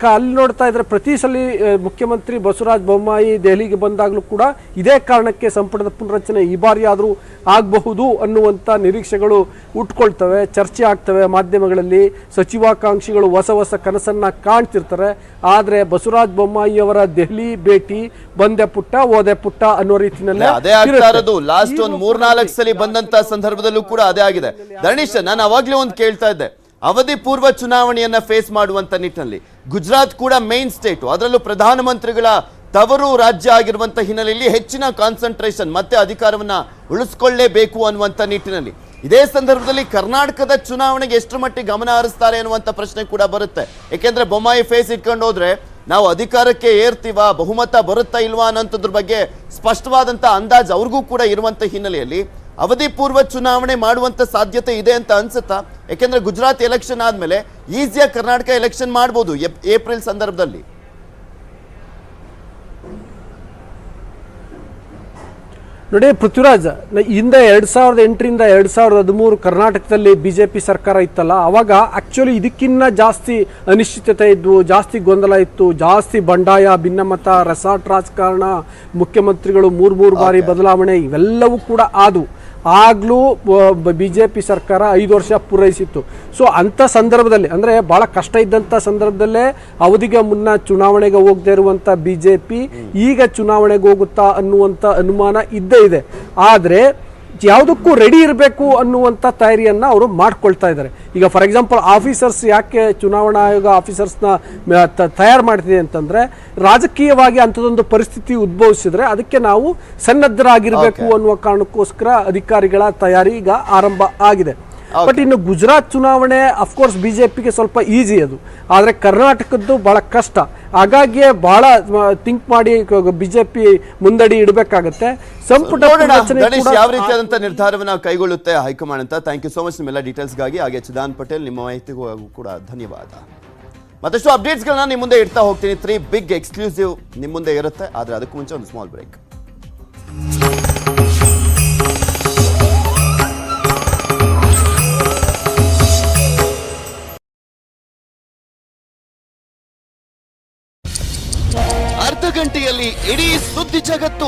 I: ಅಲ್ಲಿ ನೋಡ್ತಾ ಇದ್ರೆ ಪ್ರತಿ ಸಲ ಮುಖ್ಯಮಂತ್ರಿ ಬಸವರಾಜ ಬೊಮ್ಮಾಯಿ ದೆಹಲಿಗೆ ಬಂದಾಗಲೂ ಕೂಡ ಇದೇ ಕಾರಣಕ್ಕೆ ಸಂಪುಟದ ಪುನರಚನೆ ಈ ಬಾರಿ ಆದರೂ ಆಗಬಹುದು ಅನ್ನುವಂಥ ನಿರೀಕ್ಷೆಗಳು ಹುಟ್ಕೊಳ್ತವೆ, ಚರ್ಚೆ ಆಗ್ತವೆ ಮಾಧ್ಯಮಗಳಲ್ಲಿ. ಸಚಿವಾಕಾಂಕ್ಷಿಗಳು ಹೊಸ ಹೊಸ ಕನಸನ್ನ ಕಾಣ್ತಿರ್ತಾರೆ. ಆದರೆ ಬಸವರಾಜ ಬೊಮ್ಮಾಯಿ ಅವರ ದೆಹಲಿ ಭೇಟಿ ಬಂದೆ ಪುಟ್ಟ ಓದೆ ಪುಟ್ಟ ಅನ್ನೋ ರೀತಿಯಲ್ಲಿ
A: ಅದೇ ಆಗ್ತಾ ಇರೋದು. ಲಾಸ್ಟ್ ಒಂದು 3-4 ಸಲ ಬಂದಂತ ಸಂದರ್ಭದಲ್ಲೂ ಕೂಡ ಅದೇ ಆಗಿದೆ. ಧರಣೀಶ್, ನಾನು ಅವಾಗ್ಲೇ ಒಂದು ಕೇಳ್ತಾ ಇದ್ದೆ, ಅವಧಿ ಪೂರ್ವ ಚುನಾವಣೆಯನ್ನ ಫೇಸ್ ಮಾಡುವಂತ ನಿಟ್ಟಿನಲ್ಲಿ ಗುಜರಾತ್ ಕೂಡ ಮೇನ್ ಸ್ಟೇಟ್, ಅದರಲ್ಲೂ ಪ್ರಧಾನಮಂತ್ರಿಗಳ ತವರು ರಾಜ್ಯ ಆಗಿರುವಂತ ಹಿನ್ನೆಲೆಯಲ್ಲಿ ಹೆಚ್ಚಿನ ಕಾನ್ಸಂಟ್ರೇಷನ್ ಮತ್ತೆ ಅಧಿಕಾರವನ್ನ ಉಳಿಸ್ಕೊಳ್ಳೇಬೇಕು ಅನ್ನುವಂತ ನಿಟ್ಟಿನಲ್ಲಿ ಇದೇ ಸಂದರ್ಭದಲ್ಲಿ ಕರ್ನಾಟಕದ ಚುನಾವಣೆಗೆ ಎಷ್ಟು ಮಟ್ಟಿಗೆ ಗಮನ ಹರಿಸ್ತಾರೆ ಅನ್ನುವಂತ ಪ್ರಶ್ನೆ ಕೂಡ ಬರುತ್ತೆ. ಯಾಕೆಂದ್ರೆ ಬೊಮ್ಮಾಯಿ ಫೇಸ್ ಇಟ್ಕೊಂಡು ಹೋದ್ರೆ ನಾವು ಅಧಿಕಾರಕ್ಕೆ ಏರ್ತೀವ, ಬಹುಮತ ಬರುತ್ತಾ ಇಲ್ವಾ ಅನ್ನೋಂಥದ್ರ ಬಗ್ಗೆ ಸ್ಪಷ್ಟವಾದಂತ ಅಂದಾಜು ಅವ್ರಿಗೂ ಕೂಡ ಇರುವಂತ ಹಿನ್ನೆಲೆಯಲ್ಲಿ ಅವಧಿ ಪೂರ್ವ ಚುನಾವಣೆ ಮಾಡುವಂತ ಸಾಧ್ಯತೆ ಇದೆ ಅಂತ ಅನ್ಸುತ್ತಾ? ಯಾಕೆಂದ್ರೆ ಗುಜರಾತ್ ಎಲೆಕ್ಷನ್ ಆದ್ಮೇಲೆ ಈಸಿಯಾಗಿ ಕರ್ನಾಟಕ ಎಲೆಕ್ಷನ್ ಮಾಡಬಹುದು ಏಪ್ರಿಲ್ ಸಂದರ್ಭದಲ್ಲಿ.
I: ನೋಡಿ ಪೃಥ್ವಿರಾಜ್, ಹಿಂದೆ 2008ರಿಂದ 2013 ಕರ್ನಾಟಕದಲ್ಲಿ ಬಿಜೆಪಿ ಸರ್ಕಾರ ಇತ್ತಲ್ಲ, ಅವಾಗ ಆಕ್ಚುಲಿ ಇದಕ್ಕಿನ್ನ ಜಾಸ್ತಿ ಅನಿಶ್ಚಿತತೆ ಇದ್ವು, ಜಾಸ್ತಿ ಗೊಂದಲ ಇತ್ತು, ಜಾಸ್ತಿ ಬಂಡಾಯ, ಭಿನ್ನಮತ, ರೆಸಾರ್ಟ್ ರಾಜಕಾರಣ, ಮುಖ್ಯಮಂತ್ರಿಗಳು 3 ಬಾರಿ ಬದಲಾವಣೆ ಇವೆಲ್ಲವೂ ಕೂಡ ಆದವು. ಆಗ್ಲೂ ಬಿಜೆಪಿ ಸರ್ಕಾರ 5 ವರ್ಷ ಪೂರೈಸಿತ್ತು. ಸೊ ಅಂಥ ಸಂದರ್ಭದಲ್ಲಿ ಅಂದರೆ ಭಾಳ ಕಷ್ಟ ಇದ್ದಂಥ ಸಂದರ್ಭದಲ್ಲೇ ಅವಧಿಗೆ ಮುನ್ನ ಚುನಾವಣೆಗೆ ಹೋಗದೆ ಇರುವಂಥ ಬಿಜೆಪಿ ಈಗ ಚುನಾವಣೆಗೆ ಹೋಗುತ್ತಾ ಅನ್ನುವಂಥ ಅನುಮಾನ ಇದ್ದೇ ಇದೆ. ಆದರೆ ಯಾವುದಕ್ಕೂ ರೆಡಿ ಇರಬೇಕು ಅನ್ನುವಂಥ ತಯಾರಿಯನ್ನು ಅವರು ಮಾಡ್ಕೊಳ್ತಾ ಇದ್ದಾರೆ. ಈಗ ಫಾರ್ ಎಕ್ಸಾಂಪಲ್ ಆಫೀಸರ್ಸ್ ಯಾಕೆ ಚುನಾವಣಾ ಆಯೋಗ ಆಫೀಸರ್ಸ್ನ ತಯಾರು ಮಾಡ್ತಿದೆ ಅಂತಂದರೆ, ರಾಜಕೀಯವಾಗಿ ಅಂಥದ್ದೊಂದು ಪರಿಸ್ಥಿತಿ ಉದ್ಭವಿಸಿದ್ರೆ ಅದಕ್ಕೆ ನಾವು ಸನ್ನದ್ಧರಾಗಿರಬೇಕು ಅನ್ನುವ ಕಾರಣಕ್ಕೋಸ್ಕರ ಅಧಿಕಾರಿಗಳ ತಯಾರಿ ಈಗ ಆರಂಭ ಆಗಿದೆ. ಬಟ್ ಇನ್ನು ಗುಜರಾತ್ ಚುನಾವಣೆ ಅಫ್ಕೋರ್ಸ್ ಬಿಜೆಪಿಗೆ ಸ್ವಲ್ಪ ಈಸಿ ಅದು, ಆದರೆ ಕರ್ನಾಟಕದ್ದು ಬಹಳ ಕಷ್ಟ. ಹಾಗಾಗಿಯೇ ಬಹಳ ಥಿಂಕ್ ಮಾಡಿ ಬಿಜೆಪಿ ಮುಂದಡಿ ಇಡಬೇಕಾಗತ್ತೆ. ಸಂಪುಟ
A: ಯಾವ ರೀತಿಯಾದಂತ ನಿರ್ಧಾರವನ್ನ ಕೈಗೊಳ್ಳುತ್ತೆ ಹೈಕಮಾಂಡ್ ಅಂತ. ಥ್ಯಾಂಕ್ ಯು ಸೋ ಮಚ್ ನಿಮ್ಮೆಲ್ಲ ಡೀಟೇಲ್ಸ್ಗಾಗಿ. ಹಾಗೆ ಚಿದಾನ್ ಪಟೇಲ್, ನಿಮ್ಮ ಮಾಹಿತಿಗೂ ಕೂಡ ಧನ್ಯವಾದ. ಮತ್ತಷ್ಟು ಅಪ್ಡೇಟ್ಸ್ಗಳನ್ನ ನಿಮ್ಮ ಮುಂದೆ ಇಡ್ತಾ ಹೋಗ್ತೀನಿ. 3 ಬಿಗ್ ಎಕ್ಸ್ಕ್ಲೂಸಿವ್ ನಿಮ್ಮ ಮುಂದೆ ಇರುತ್ತೆ, ಆದರೆ ಅದಕ್ಕೂ ಮುಂಚೆ ಒಂದು ಸ್ಮಾಲ್ ಬ್ರೇಕ್. ಅರ್ಧ ಗಂಟೆಯಲ್ಲಿ ಇಡೀ ಸುದ್ದಿ ಜಗತ್ತು